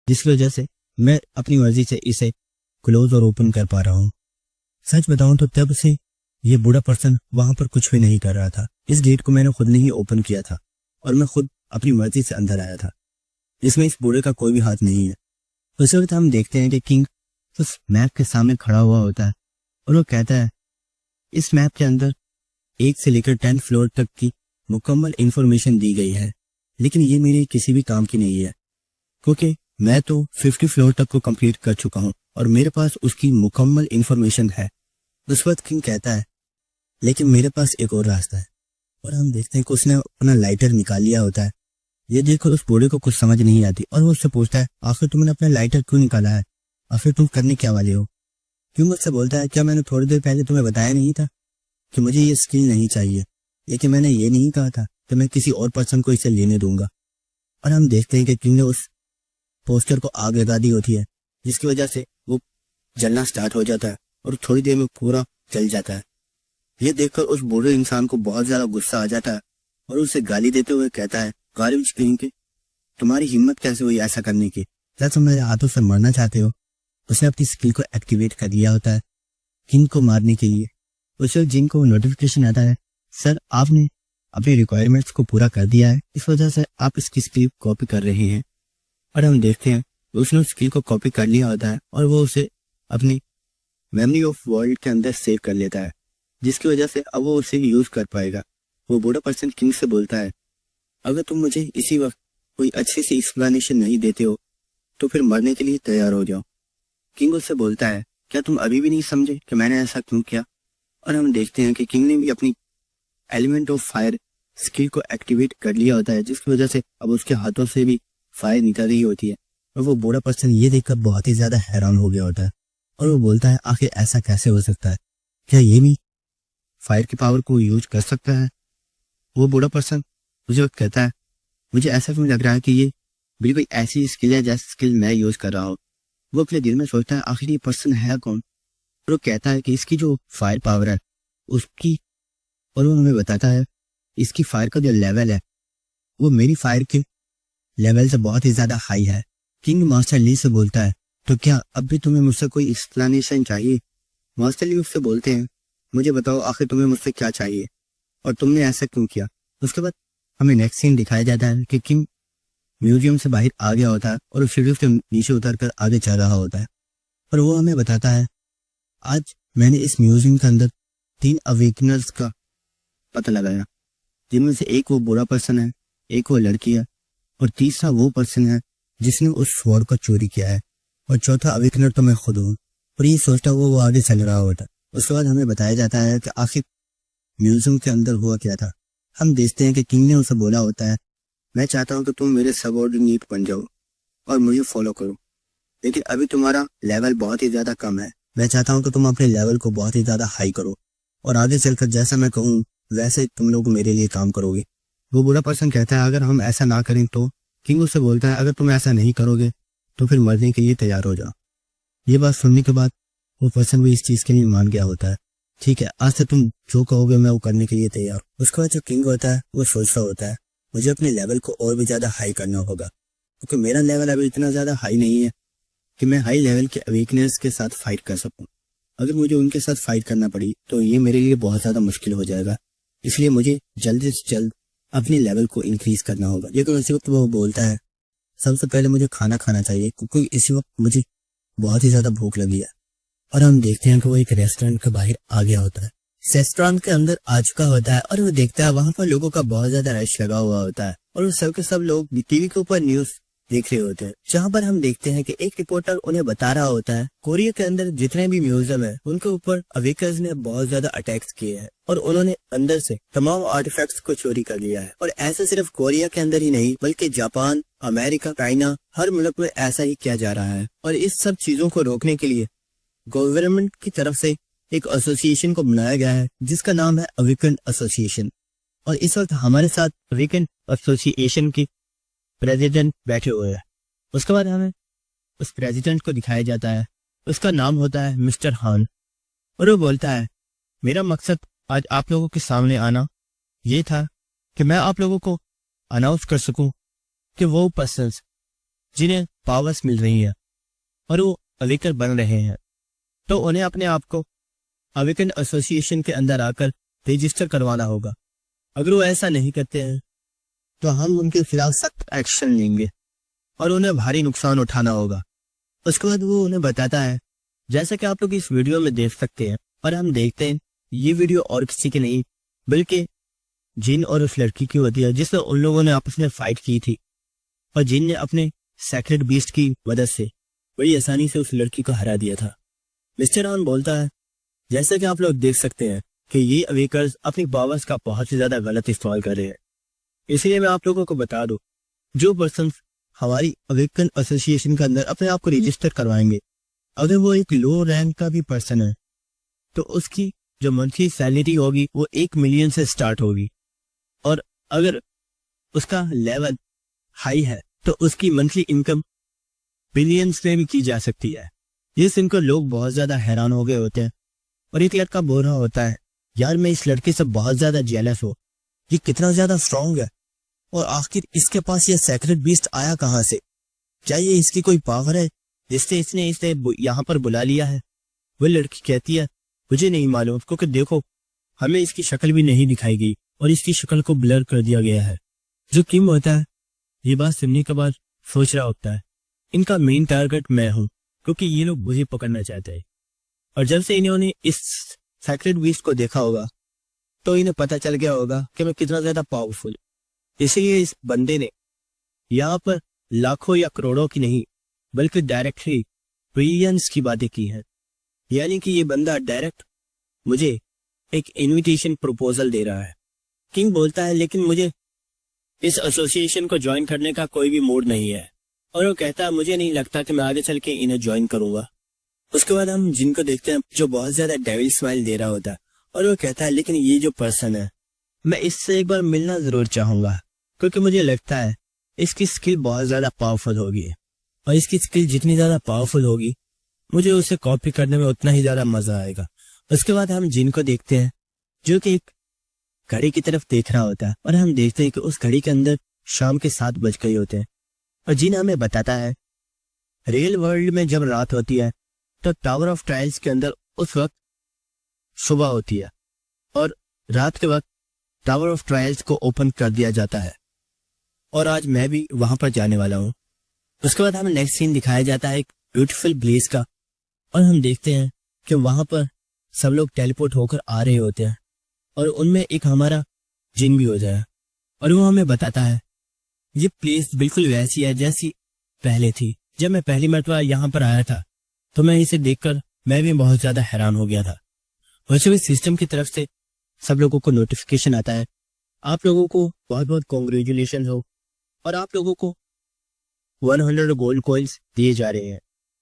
जिसकी वजह से मैं अपनी मर्जी से इसे क्लोज और ओपन कर पा रहा हूँ। सच बताऊं तो तब से ये बूढ़ा पर्सन वहां पर कुछ भी नहीं कर रहा था। इस गेट को मैंने खुद ने ही ओपन किया था और मैं खुद अपनी मर्जी से अंदर आया था, जिसमें इस बूढ़े का कोई भी हाथ नहीं है। उस वक्त हम देखते हैं कि किंग उस मैप के सामने खड़ा हुआ होता है और वो कहता है इस मैप के अंदर 1 से लेकर 10 फ्लोर तक की मुकम्मल इंफॉर्मेशन दी गई है, लेकिन ये मेरे किसी भी काम की नहीं है, क्योंकि मैं तो 50 फ्लोर तक को कंप्लीट कर चुका हूँ और मेरे पास उसकी मुकम्मल इंफॉर्मेशन है। उस वक्त किंग कहता है लेकिन मेरे पास एक और रास्ता है, और हम देखते हैं कि उसने अपना लाइटर निकाल लिया होता है। ये देखकर उस बूढ़े को कुछ समझ नहीं आती और वो उससे पूछता है आखिर तुमने अपना लाइटर क्यों निकाला है, आखिर तुम करने क्या वाले हो? क्यों मुझसे बोलता है क्या मैंने थोड़ी देर पहले तुम्हें बताया नहीं था कि मुझे ये स्किल नहीं चाहिए, लेकिन मैंने ये नहीं कहा था कि मैं किसी और पर्सन को इसे लेने दूंगा। और हम देखते हैं कि किंग ने उस पोस्टर को आग लगा दी होती है, जिसकी वजह से वो जलना स्टार्ट हो जाता है और थोड़ी देर में पूरा जल जाता है। ये देखकर उस बूढ़े इंसान को बहुत ज्यादा गुस्सा आ जाता है और उसे गाली देते हुए कहता है गालिब कहीं के तुम्हारी हिम्मत कैसे हुई ऐसा करने की, क्या तुम मेरे हाथों से मरना चाहते हो? उसने अपनी स्किल को एक्टिवेट कर लिया होता है किंग को मारने के लिए। उस वक्त जिन को नोटिफिकेशन आता है सर आपने अपनी रिक्वायरमेंट्स को पूरा कर दिया है, इस वजह से आप इसकी स्किल कॉपी कर रहे हैं। और हम देखते हैं उसने उस स्किल को कॉपी कर लिया होता है और वो उसे अपनी मेमोरी ऑफ वर्ल्ड के अंदर सेव कर लेता है, जिसकी वजह से अब वो उसे यूज कर पाएगा। वो बूढ़ा पर्सन किंग से बोलता है अगर तुम मुझे इसी वक्त कोई अच्छी सी एक्सप्लेनेशन नहीं देते हो तो फिर मरने के लिए तैयार हो जाओ। किंग उससे बोलता है क्या तुम अभी भी नहीं समझे कि मैंने ऐसा क्यों किया? और हम देखते हैं कि किंग ने भी अपनी एलिमेंट ऑफ फायर स्किल को एक्टिवेट कर लिया होता है, जिसकी वजह से अब उसके हाथों से भी फायर निकल रही होती है। और वो बूढ़ा पर्सन ये देखकर बहुत ही ज्यादा हैरान हो गया होता है और वो बोलता है आखिर ऐसा कैसे हो सकता है, क्या ये भी फायर की पावर को यूज कर सकता है? वो बूढ़ा पर्सन मुझे कहता है मुझे ऐसा क्यों लग रहा है कि ये बिल्कुल ऐसी स्किल है जैसी स्किल मैं यूज कर रहा हूँ। वो अपने दिल में सोचता है आखिर ये पर्सन है कौन, और वो कहता है कि इसकी जो फायर पावर है उसकी, और वो हमें बताता है इसकी फायर का जो लेवल है वो मेरी फायर के लेवल से बहुत ही ज्यादा हाई है। किंग मास्टर ली से बोलता है तो क्या अब भी तुम्हें मुझसे कोई एक्सप्लेनेशन चाहिए? मास्टर ली उससे बोलते हैं मुझे बताओ आखिर तुम्हें मुझसे क्या चाहिए और तुमने ऐसा क्यों किया। उसके बाद हमें नेक्स्ट सीन दिखाया जाता है कि किंग म्यूजियम से बाहर आ गया होता है और सीढ़ियों से नीचे उतरकर आगे चल रहा होता है, और वो हमें बताता है आज मैंने इस म्यूजियम के अंदर 3 अवेकनर्स का पता लगाया, जिनमें से एक वो बुरा पर्सन है, एक वो लड़की है और तीसरा वो पर्सन है जिसने उस स्वॉर्ड को चोरी किया है, और चौथा अवेकनर तो मैं खुद हूँ। और ये सोचता वो आगे चल रहा होता है। उसके बाद हमें बताया जाता है कि आखिर म्यूजियम के अंदर हुआ क्या था। हम देखते हैं कि किंग ने उसे बोला होता है मैं चाहता हूँ कि तुम मेरे सबऑर्डिनेट बन जाओ और मुझे फॉलो करो, लेकिन अभी तुम्हारा लेवल बहुत ही ज्यादा कम है। मैं चाहता हूँ कि तुम अपने लेवल को बहुत ही ज्यादा हाई करो और आगे चलकर जैसा मैं कहूँ वैसे तुम लोग मेरे लिए काम करोगे। वो बुरा पर्सन कहता है अगर हम ऐसा ना करें तो? किंग उससे बोलता है अगर तुम ऐसा नहीं करोगे तो फिर मरने के लिए तैयार हो जाओ। ये बात सुनने के बाद वो पर्सन भी इस चीज के लिए मान गया होता है, ठीक है आज से तुम जो कहोगे मैं वो करने के लिए तैयार। उसके बाद जो किंग होता है वो सोच रहा होता है मुझे अपने लेवल को और भी ज्यादा हाई करना होगा, क्योंकि मेरा लेवल अभी इतना ज्यादा हाई नहीं है कि मैं हाई लेवल के अवेकनर्स के साथ फाइट कर सकूं। अगर मुझे उनके साथ फाइट करना पड़ी तो ये मेरे लिए बहुत ज्यादा मुश्किल हो जाएगा, इसलिए मुझे जल्दी से जल्द अपने लेवल को इंक्रीज करना होगा। लेकिन उसी वक्त वो बोलता है सबसे पहले मुझे खाना खाना चाहिए, क्योंकि इसी वक्त मुझे बहुत ही ज्यादा भूख लगी है। और हम देखते हैं कि वो एक रेस्टोरेंट के बाहर आ गया होता है, रेस्टोरेंट के अंदर आ चुका होता है और वो देखता है वहां पर लोगों का बहुत ज्यादा रश लगा हुआ होता है और वो सब के सब लोग टीवी के ऊपर न्यूज देख रहे होते हैं, जहाँ पर हम देखते हैं कि एक रिपोर्टर उन्हें बता रहा होता है कोरिया के अंदर जितने भी म्यूजियम है उनके ऊपर अवेकर्स ने बहुत ज्यादा अटैक्स किए हैं और उन्होंने अंदर से तमाम आर्टिफैक्ट्स को चोरी कर लिया है। और ऐसा सिर्फ कोरिया के अंदर ही नहीं बल्कि जापान, अमेरिका, चाइना, हर मुल्क में ऐसा ही किया जा रहा है। और इस सब चीजों को रोकने के लिए गवर्नमेंट की तरफ से एक एसोसिएशन को बनाया गया है जिसका नाम है अवेकन एसोसिएशन। और इस वक्त हमारे साथ अवेकन एसोसिएशन की प्रेसिडेंट बैठे हुए हैं। उसके बाद हमें उस प्रेसिडेंट को दिखाया जाता है, उसका नाम होता है मिस्टर हान, और वो बोलता है मेरा मकसद आज आप लोगों के सामने आना ये था कि मैं आप लोगों को अनाउंस कर सकूं कि वो पर्सन्स जिन्हें पावर्स मिल रही है और वो अवेकन बन रहे हैं तो उन्हें अपने आप को अवेकन एसोसिएशन के अंदर आकर रजिस्टर करवाना होगा। अगर वो ऐसा नहीं करते हैं तो हम उनके खिलाफ सख्त एक्शन लेंगे और उन्हें भारी नुकसान उठाना होगा। उसके बाद वो उन्हें बताता है, जैसा कि आप लोग इस वीडियो में देख सकते हैं, और हम देखते हैं ये वीडियो और किसी की नहीं बल्कि जिन और उस लड़की की होती है जिससे उन लोगों ने आपस में फाइट की थी, और जिन ने अपने सेक्रेट बीस्ट की मदद से बड़ी आसानी से उस लड़की को हरा दिया था। मिस्टर ऑन बोलता है, जैसा कि आप लोग देख सकते हैं कि ये अवेकर्स अपनी पावर्स का बहुत ही ज्यादा गलत इस्तेमाल कर रहे हैं। इसलिए मैं आप लोगों को बता दूं, जो पर्सन हमारी अवेकन एसोसिएशन के अंदर अपने आप को रजिस्टर करवाएंगे, अगर वो एक लो रैंक का भी पर्सन है तो उसकी जो मंथली सैलरी होगी वो 1 मिलियन से स्टार्ट होगी, और अगर उसका लेवल हाई है तो उसकी मंथली इनकम बिलियंस में भी की जा सकती है। ये सुनकर लोग बहुत ज्यादा हैरान हो गए होते हैं, और एक लड़का बोल रहा होता है, यार मैं इस लड़के से बहुत ज्यादा जेलस हूँ, ये कितना ज्यादा स्ट्रांग है, और आखिर इसके पास ये सेक्रेट बीस्ट आया कहाँ से? क्या ये इसकी कोई पावर है जिससे इसने इसे यहाँ पर बुला लिया है? वो लड़की कहती है, मुझे नहीं मालूम, क्योंकि देखो हमें इसकी शक्ल भी नहीं दिखाई गई और इसकी शक्ल को ब्लर कर दिया गया है। जो किम होता है ये बात सुनने के बाद सोच रहा होता है, इनका मेन टारगेट मैं हूँ, क्योंकि ये लोग मुझे पकड़ना चाहते हैं, और जब से इन्होंने इस सेक्रेट बीस्ट को देखा होगा तो इन्हें पता चल गया होगा कि मैं कितना ज्यादा पावरफुल। इसलिए इस बंदे ने यहाँ पर लाखों या करोड़ों की नहीं बल्कि डायरेक्टली बिलियंस की बातें की हैं। यानी कि ये बंदा डायरेक्ट मुझे एक इनविटेशन प्रपोजल दे रहा है। किंग बोलता है, लेकिन मुझे इस एसोसिएशन को ज्वाइन करने का कोई भी मूड नहीं है, और वो कहता है मुझे नहीं लगता कि मैं आगे चल के इन्हें ज्वाइन करूंगा। उसके बाद हम जिनको देखते हैं जो बहुत ज्यादा डेविल स्माइल दे रहा होता है, और वो कहता है, लेकिन ये जो पर्सन है मैं इससे एक बार मिलना जरूर चाहूंगा, क्योंकि मुझे लगता है इसकी स्किल बहुत ज्यादा पावरफुल होगी, और इसकी स्किल जितनी ज्यादा पावरफुल होगी मुझे उसे कॉपी करने में उतना ही ज्यादा मजा आएगा। उसके बाद हम जिनको देखते हैं जो कि एक घड़ी की तरफ देख रहा होता है, और हम देखते हैं कि उस घड़ी के अंदर शाम के 7 बज गए होते हैं, और जिन हमें बताता है रियल वर्ल्ड में जब रात होती है तो टावर ऑफ ट्रायल्स के अंदर उस वक्त सुबह होती है, और रात के वक्त टावर ऑफ ट्रायल्स को ओपन कर दिया जाता है, और आज मैं भी वहां पर जाने वाला हूँ। उसके बाद हमें नेक्स्ट सीन दिखाया जाता है एक ब्यूटीफुल ब्लेस का, और हम देखते हैं कि वहां पर सब लोग टेलीपोर्ट होकर आ रहे होते हैं, और उनमें एक हमारा जिन भी होता है, और वो हमें बताता है ये प्लेस बिल्कुल वैसी है जैसी पहले थी। जब मैं पहली मरतबा यहाँ पर आया था तो मैं इसे देखकर मैं भी बहुत ज्यादा हैरान हो गया था। वैसे भी सिस्टम की तरफ से सब लोगों को नोटिफिकेशन आता है, आप लोगों को बहुत बहुत कॉन्ग्रेचुलेशन हो, और आप लोगों को 100 गोल्ड कॉइन्स दिए जा रहे हैं,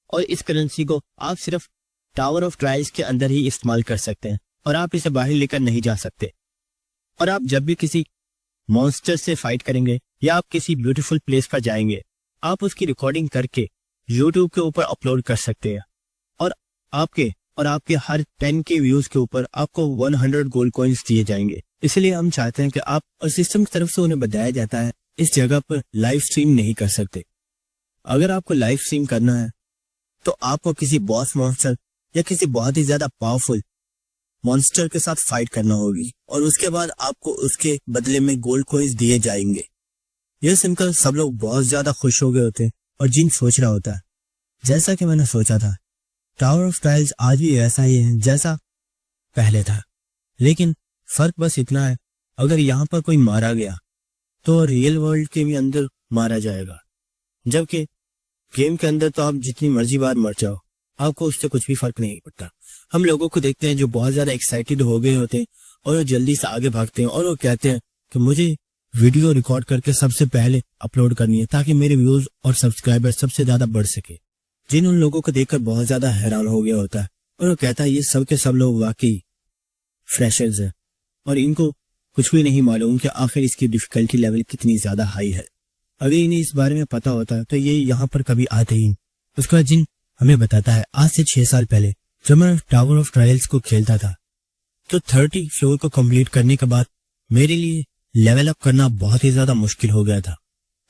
और इस करेंसी को आप सिर्फ टावर ऑफ ट्रायल्स के अंदर ही इस्तेमाल कर सकते हैं, और आप इसे बाहर लेकर नहीं जा सकते। और आप जब भी किसी मॉन्स्टर से फाइट करेंगे या आप किसी ब्यूटीफुल प्लेस पर जाएंगे, आप उसकी रिकॉर्डिंग करके यूट्यूब के ऊपर अपलोड कर सकते हैं, और आपके हर 10 के व्यूज के ऊपर आपको 100 गोल्ड कॉइन्स दिए जाएंगे। इसलिए हम चाहते हैं कि आप, और सिस्टम की तरफ से उन्हें बताया जाता है इस जगह पर लाइव स्ट्रीम नहीं कर सकते। अगर आपको लाइव स्ट्रीम करना है तो आपको किसी बॉस मॉन्स्टर या किसी बहुत ही ज्यादा पावरफुल मॉन्स्टर के साथ फाइट करना होगी, और उसके बाद आपको उसके बदले में गोल्ड कॉइन्स दिए जाएंगे। यह सुनकर सब लोग बहुत ज्यादा खुश हो गए होते हैं, और जिन सोच रहा होता है जैसा कि मैंने सोचा था, टावर ऑफ ट्रायल्स आज भी ऐसा ही है जैसा पहले था, लेकिन फर्क बस इतना है, अगर यहाँ पर कोई मारा गया तो रियल वर्ल्ड के भी अंदर मारा जाएगा, जबकि गेम के अंदर तो आप जितनी मर्जी बार मर जाओ आपको उससे कुछ भी फर्क नहीं पड़ता। हम लोगों को देखते हैं जो बहुत ज्यादा एक्साइटेड हो गए होते हैं, और वो जल्दी से आगे भागते हैं, और वो कहते हैं कि मुझे वीडियो रिकॉर्ड करके सबसे पहले अपलोड करनी है ताकि मेरे व्यूज और सब्सक्राइबर सबसे ज्यादा बढ़ सके। जिन उन लोगों को देखकर बहुत ज्यादा हैरान हो गया होता है, और वो कहता है ये सब के सब लोग वाकई फ्रेशर्स हैं, और इनको कुछ भी नहीं मालूम कि आखिर इसकी डिफिकल्टी लेवल कितनी ज्यादा हाई है। अगर इन्हें इस बारे में पता होता है तो ये यहाँ पर कभी आते ही। उसके बाद जिन हमें बताता है आज से 6 साल पहले जब मैं टावर ऑफ ट्रायल्स को खेलता था तो 30 फ्लोर को कंप्लीट करने के बाद मेरे लिए लेवल अप करना बहुत ही ज्यादा मुश्किल हो गया था,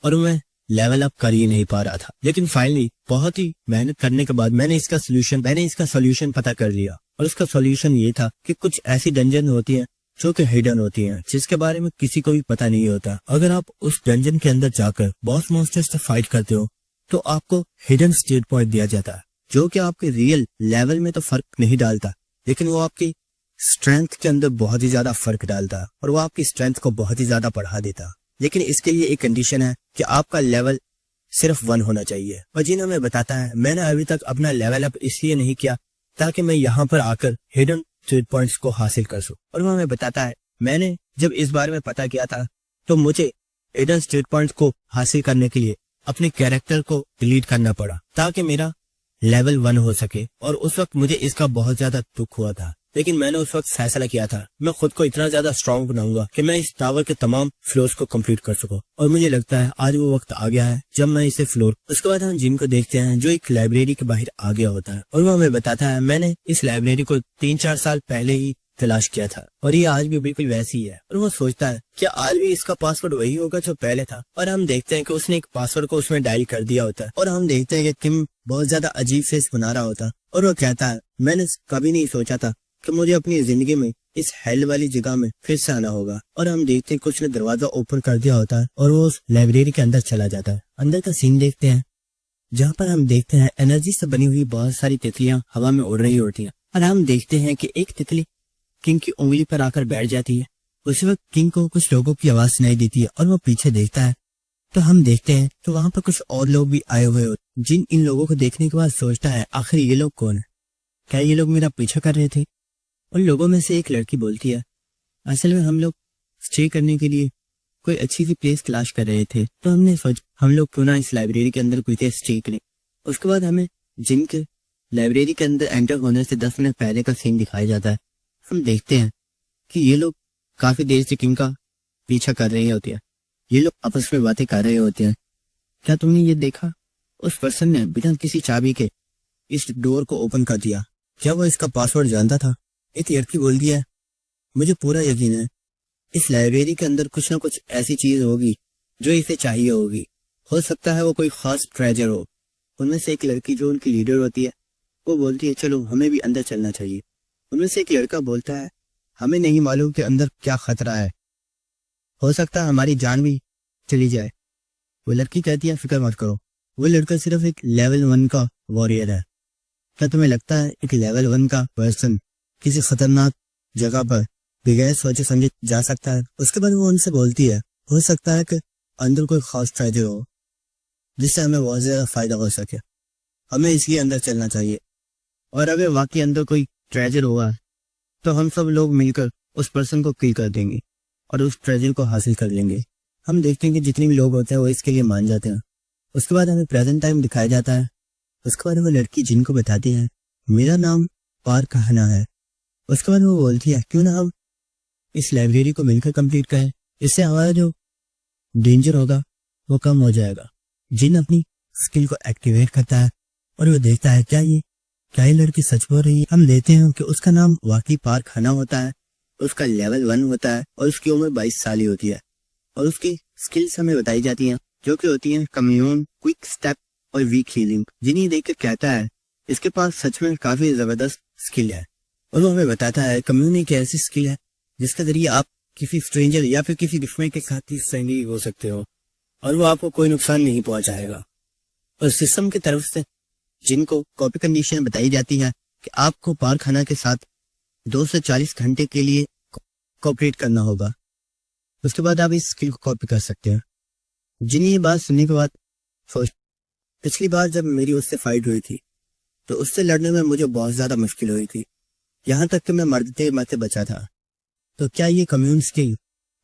और मैं लेवल अप कर ही नहीं पा रहा था। लेकिन फाइनली बहुत ही मेहनत करने के बाद मैंने इसका सोल्यूशन पता कर लिया, और उसका सोल्यूशन ये था कि कुछ ऐसी डंजन होती है जो कि हिडन होती हैं, जिसके बारे में किसी को भी पता नहीं होता। अगर आप उस डंजन के अंदर जाकर बॉस मॉन्स्टर से फाइट करते हो तो आपको हिडन स्टेट पॉइंट दिया जाता है, जो कि आपके रियल लेवल में तो फर्क नहीं डालता, लेकिन वो आपकी स्ट्रेंथ के अंदर बहुत ही ज्यादा फर्क डालता है और वो आपकी स्ट्रेंथ को बहुत ही ज्यादा बढ़ा देता है। लेकिन इसके लिए एक कंडीशन है कि आपका लेवल सिर्फ 1 होना चाहिए। और जिन हमें बताता है, मैंने अभी तक अपना लेवल अप इसलिए नहीं किया ताकि मैं यहाँ पर आकर हिडन स्टेट पॉइंट्स को हासिल कर सकूं। और वो हमें बताता है, मैंने जब इस बारे में पता किया था तो मुझे हिडन स्टेट पॉइंट्स को हासिल करने के लिए अपने कैरेक्टर को डिलीट करना पड़ा ताकि मेरा लेवल 1 हो सके। और उस वक्त मुझे इसका बहुत ज्यादा दुख हुआ था, लेकिन मैंने उस वक्त फैसला किया था मैं खुद को इतना ज्यादा स्ट्रांग बनाऊंगा कि मैं इस टावर के तमाम फ्लोर्स को कंप्लीट कर सकूं। और मुझे लगता है आज वो वक्त आ गया है जब मैं इसे फ्लोर। उसके बाद हम जिम को देखते हैं जो एक लाइब्रेरी के बाहर आ गया होता है और वो हमें बताता है, मैंने इस लाइब्रेरी को 3-4 साल पहले ही तलाश किया था और ये आज भी बिल्कुल वैसी ही है। और वो सोचता है क्या आज भी इसका पासवर्ड वही होगा जो पहले था। और हम देखते हैं कि उसने एक पासवर्ड को उसमें डायल कर दिया होता है। और हम देखते हैं कि किम बहुत ज्यादा अजीब फेस बना रहा होता है और वो कहता है, मैंने कभी नहीं सोचा था कि मुझे अपनी जिंदगी में इस हेल वाली जगह में फिर से आना होगा। और हम देखते हैं कुछ ने दरवाजा ओपन कर दिया होता है और वो उस लाइब्रेरी के अंदर चला जाता है। अंदर का सीन देखते हैं जहाँ पर हम देखते हैं एनर्जी से बनी हुई बहुत सारी तितलियां हवा में उड़ रही होती हैं। और हम देखते हैं कि एक तितली किंग की उंगली पर आकर बैठ जाती है। उसी वक्त किंग को कुछ लोगों की आवाज सुनाई देती है और वो पीछे देखता है तो हम देखते हैं तो वहां पर कुछ और लोग भी आए हुए होते। जिन इन लोगों को देखने के बाद सोचता है, आखिर ये लोग कौन है, क्या ये लोग मेरा पीछा कर रहे थे। उन लोगों में से एक लड़की बोलती है, असल में हम लोग स्टे करने के लिए कोई अच्छी सी प्लेस तलाश कर रहे थे तो हमने सोचा हम लोग क्यों ना इस लाइब्रेरी के अंदर कोई स्टे करें। उसके बाद हमें जिम के लाइब्रेरी के अंदर एंटर होने से 10 मिनट पहले का सीन दिखाया जाता है। हम देखते हैं कि ये लोग काफी देर से किंग का पीछा कर रहे होते हैं। ये लोग आपस में बातें कर रहे होते हैं। क्या तुमने ये देखा, उस पर्सन ने बिना किसी चाबी के इस डोर को ओपन कर दिया। क्या वो इसका पासवर्ड जानता था। एक लड़की बोलती है, मुझे पूरा यकीन है इस लाइब्रेरी के अंदर कुछ ना कुछ ऐसी चीज होगी जो इसे चाहिए होगी। हो सकता है वो कोई खास ट्रेजर हो। उनमें से एक लड़की जो उनकी लीडर होती है वो बोलती है, चलो हमें भी अंदर चलना चाहिए। उनमें से एक लड़का बोलता है, हमें नहीं मालूम कि अंदर क्या खतरा है, हो सकता है हमारी जान भी चली जाए। वो लड़की कहती है, फिक्र मत करो, वो लड़का सिर्फ एक लेवल 1 का वॉरियर है। क्या तुम्हें लगता है एक लेवल 1 का पर्सन किसी खतरनाक जगह पर बगैर सोचे समझे जा सकता है। उसके बाद वो उनसे बोलती है, हो सकता है कि अंदर कोई खास ट्रेजर हो जिससे हमें बहुत ज्यादा फायदा हो सके, हमें इसलिए अंदर चलना चाहिए। और अगर वाकई अंदर कोई ट्रेजर होगा तो हम सब लोग मिलकर उस पर्सन को किल कर देंगे और उस ट्रेजर को हासिल कर लेंगे। हम देखते हैं कि जितने भी लोग होते हैं वो इसके लिए मान जाते हैं। उसके बाद हमें प्रेजेंट टाइम दिखाया जाता है। उसके बाद वो लड़की जिनको बताती है, मेरा नाम पार कहना है। उसके बाद वो बोलती है, क्यों ना हम इस लाइब्रेरी को मिलकर कंप्लीट करें, इससे हमारा जो डेंजर होगा वो कम हो जाएगा। जिन अपनी स्किल को एक्टिवेट करता है और वो देखता है क्या ये लड़की सच बोल रही है। हम देखते हैं कि उसका नाम वाकई पार खाना होता है, उसका लेवल 1 होता है और उसकी उम्र 22 साल ही होती है। और उसकी स्किल्स हमें बताई जाती हैं जो कि होती हैं कम्यून, क्विक स्टेप और वीक हीलिंग। जिन्हें देख कर कहता है इसके पास सच में काफी जबरदस्त स्किल है। और वो हमें बताता है कम्यून एक ऐसी स्किल है जिसके जरिए आप किसी स्ट्रेंजर या फिर किसी दुश्मन के साथ ही फ्रेंडली हो सकते हो और वो आपको कोई नुकसान नहीं पहुंचाएगा। और सिस्टम की तरफ से जिनको कॉपी कंडीशन बताई जाती है कि आपको पार खाना के साथ 2 से 40 घंटे के लिए कोऑपरेट करना होगा, उसके बाद आप इस स्किल को कॉपी कर सकते हैं। जिन्हें ये बात सुनने के बाद पिछली बार जब मेरी उससे फाइट हुई थी तो उससे लड़ने में मुझे बहुत ज्यादा मुश्किल हुई थी, यहाँ तक कि मैं मरते मरते बचा था। तो क्या ये कम्यून स्किल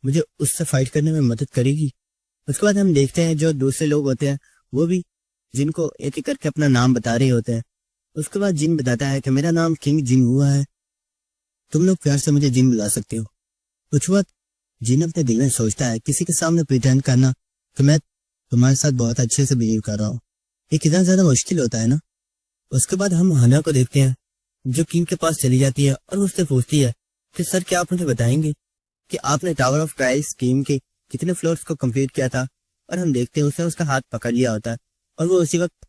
मुझे उससे फाइट करने में मदद करेगी। उसके बाद हम देखते हैं जो दूसरे लोग होते हैं वो भी जिनको एक एक करके अपना नाम बता रहे होते हैं। उसके बाद जिन बताता है कि मेरा नाम किंग जिन हुआ है, तुम लोग प्यार से मुझे जिन बुला सकते हो। कुछ वक्त जिन अपने दिल में सोचता है किसी के सामने प्रिटेंड करना कि मैं तुम्हारे साथ बहुत अच्छे से बिहेव कर रहा हूँ, ये कितना ज्यादा मुश्किल होता है ना। उसके बाद हम हना को देखते हैं जो किंग के पास चली जाती है और उससे पूछती है कि सर क्या आप मुझे बताएंगे कि आपने टावर ऑफ ट्रायल्स गेम के कितने फ्लोर्स को कंप्लीट किया था। और हम देखते हैं उसने उसका हाथ पकड़ लिया होता है और वो उसी वक्त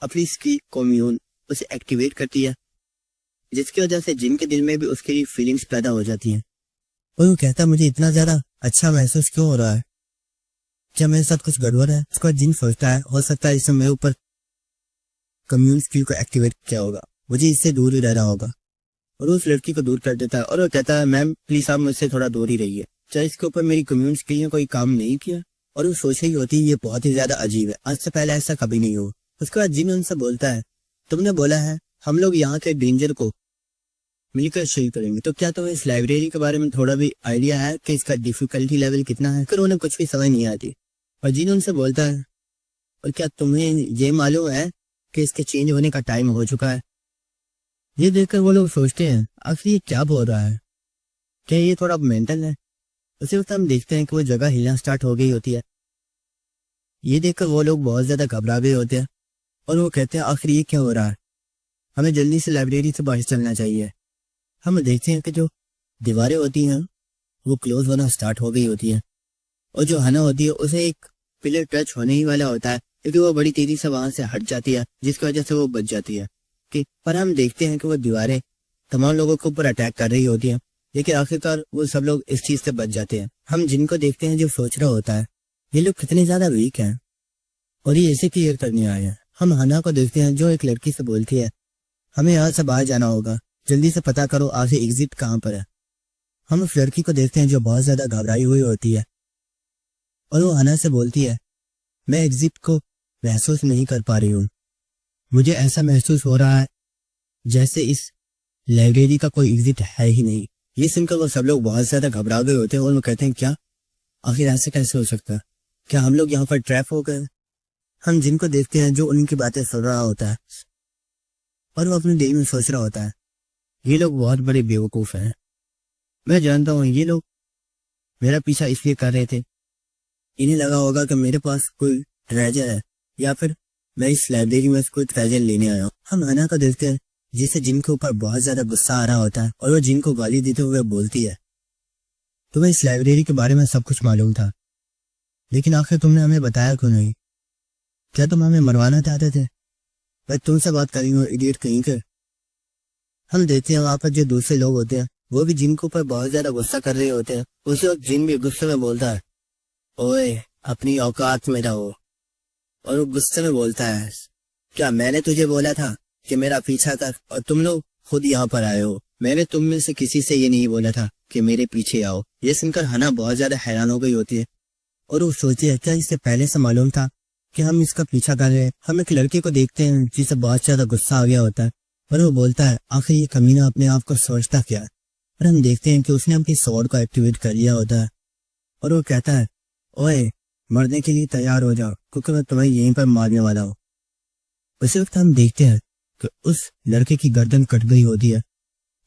अपनी स्किल कम्यून उसे एक्टिवेट करती है, जिसकी वजह से जिन के दिल में भी उसके लिए फीलिंग्स पैदा हो जाती हैं। और वो कहता है मुझे इतना ज्यादा अच्छा महसूस क्यों हो रहा है, क्या मेरे साथ कुछ गड़बड़ है। उसके बाद जिन सोचता है हो सकता है इससे मेरे ऊपर कम्यून स्किल को एक्टिवेट किया होगा, मुझे इससे दूर ही रहना होगा। और उस लड़की को दूर कर देता है और वो कहता है मैम प्लीज आप मुझसे थोड़ा दूर ही रहिए, चाहे इसके ऊपर मेरी कम्यून स्किल ने कोई काम नहीं किया। और वो सोच रही होती है ये बहुत ही ज्यादा अजीब है, आज से पहले ऐसा कभी नहीं हुआ। उसके बाद जिन उनसे बोलता है तुमने बोला है हम लोग यहाँ के डेंजर को मिलकर शेयर करेंगे, तो क्या तुम्हें इस लाइब्रेरी के बारे में थोड़ा भी आइडिया है कि इसका डिफिकल्टी लेवल कितना है। फिर उन्हें कुछ भी समझ नहीं आती और जिन उनसे बोलता है और क्या तुम्हें ये मालूम है कि इसके चेंज होने का टाइम हो चुका है। ये देखकर वो लोग सोचते हैं आखिर ये क्या बोल रहा है, क्या ये थोड़ा मेंटल है। उसी वक्त हम देखते हैं कि वो जगह हिलना स्टार्ट हो गई होती है। ये देखकर वो लोग बहुत ज्यादा घबरा गए होते हैं और वो कहते हैं आखिर ये क्या हो रहा है, हमें जल्दी से लाइब्रेरी से बाहर चलना चाहिए। हम देखते हैं कि जो दीवारें होती हैं वो क्लोज होना स्टार्ट हो गई होती है और जो हना होती है उसे एक पिलर टच होने ही वाला होता है क्योंकि वो बड़ी तेजी से वहां से हट जाती है जिसकी वजह से वो बच जाती है। कि पर हम देखते हैं कि वो दीवारें तमाम लोगों के ऊपर अटैक कर रही होती हैं, लेकिन आखिरकार वो सब लोग इस चीज से बच जाते हैं। हम जिनको देखते हैं जो सोच रहा होता है ये लोग कितने ज्यादा वीक हैं और ये ऐसे क्लियर करने आए हैं। हम हना को देखते हैं जो एक लड़की से बोलती है हमें यहाँ से बाहर जाना होगा, जल्दी से पता करो आगे एग्जिट कहाँ पर है। हम उस लड़की को देखते हैं जो बहुत ज्यादा घबराई हुई होती है और वो हना से बोलती है मैं एग्जिट को महसूस नहीं कर पा रही हूँ, मुझे ऐसा महसूस हो रहा है जैसे इस लाइब्रेरी का कोई एग्जिट है ही नहीं। ये सुनकर वो सब लोग बहुत ज्यादा घबरा गए होते हैं और वो कहते हैं क्या आखिर ऐसे कैसे हो सकता है, क्या हम लोग यहाँ पर ट्रैप हो गए। हम जिनको देखते हैं जो उनकी बातें सुन रहा होता है और वो अपने दिल में सोच रहा होता है ये लोग बहुत बड़े बेवकूफ हैं, मैं जानता हूँ ये लोग मेरा पीछा इसलिए कर रहे थे, इन्हें लगा होगा कि मेरे पास कोई ट्रेजर है या फिर मैं इस लाइब्रेरी में कोई ट्रेजर लेने आया हूँ। हम हना को देखते हैं जिसे जिनके ऊपर बहुत ज्यादा गुस्सा आ रहा होता है और वो जिनको गाली देते हुए बोलती है तुम्हें इस लाइब्रेरी के बारे में सब कुछ मालूम था लेकिन आखिर तुमने हमें बताया क्यों नहीं, क्या तुम हमें मरवाना चाहते थे। मैं तुमसे बात कर रही हूँ इडियट कहीं के। हम देखते हैं वहां पर जो दूसरे लोग होते हैं वो भी जिन के ऊपर बहुत ज्यादा गुस्सा कर रहे होते हैं। उसी वक्त जिन भी गुस्से में बोलता है ओए अपनी औकात में रहो, और वो गुस्से में बोलता है क्या मैंने तुझे बोला था कि मेरा पीछा कर और तुम लोग खुद यहाँ पर आए हो, मैंने तुम में से किसी से ये नहीं बोला था कि मेरे पीछे आओ। ये सुनकर हना बहुत ज्यादा हैरान हो गई होती है और वो सोचती है क्या इससे पहले से मालूम था कि हम इसका पीछा कर रहे हैं। हम एक लड़के को देखते हैं जिसे बहुत ज्यादा गुस्सा आ गया होता है और वो बोलता है आखिर ये कमीना अपने आप को सोचता क्या है। और हम देखते हैं कि उसने अपनी स्वॉर्ड को एक्टिवेट कर लिया होता है और वो कहता है ओए मरने के लिए तैयार हो जाओ क्योंकि मैं तुम्हें यहीं पर मारने वाला हूँ। उसी वक्त हम देखते हैं कि उस लड़के की गर्दन कट गई होती है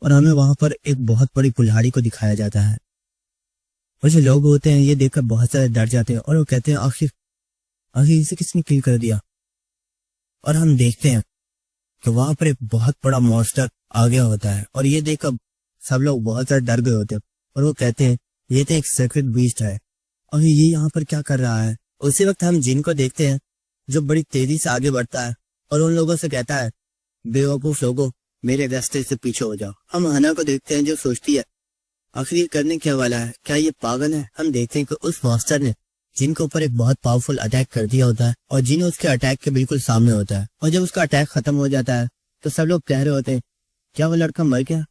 और हमें वहां पर एक बहुत बड़ी कुल्हाड़ी को दिखाया जाता है और जो लोग होते हैं ये देखकर बहुत सारे डर जाते हैं और वो कहते हैं आखिर आखिर इसे किसने किल कर दिया। और हम देखते हैं कि वहां पर एक बहुत बड़ा मॉन्स्टर आ गया होता है और ये देखकर सब लोग बहुत ज्यादा डर गए होते हैं और वो कहते हैं ये तो एक सीक्रेट बीस्ट है और ये यहाँ पर क्या कर रहा है। उसी वक्त हम जिन को देखते हैं जो बड़ी तेजी से आगे बढ़ता है और उन लोगों से कहता है बेवकूफ लोगों मेरे रास्ते से पीछे हो जाओ। हम हना को देखते हैं जो सोचती है आखिर ये करने क्या वाला है, क्या ये पागल है। हम देखते हैं कि उस मॉन्स्टर ने जिन के ऊपर एक बहुत पावरफुल अटैक कर दिया होता है और जिन उसके अटैक के बिल्कुल सामने होता है और जब उसका अटैक खत्म हो जाता है तो सब लोग कह रहे होते हैं क्या वो लड़का मर गया।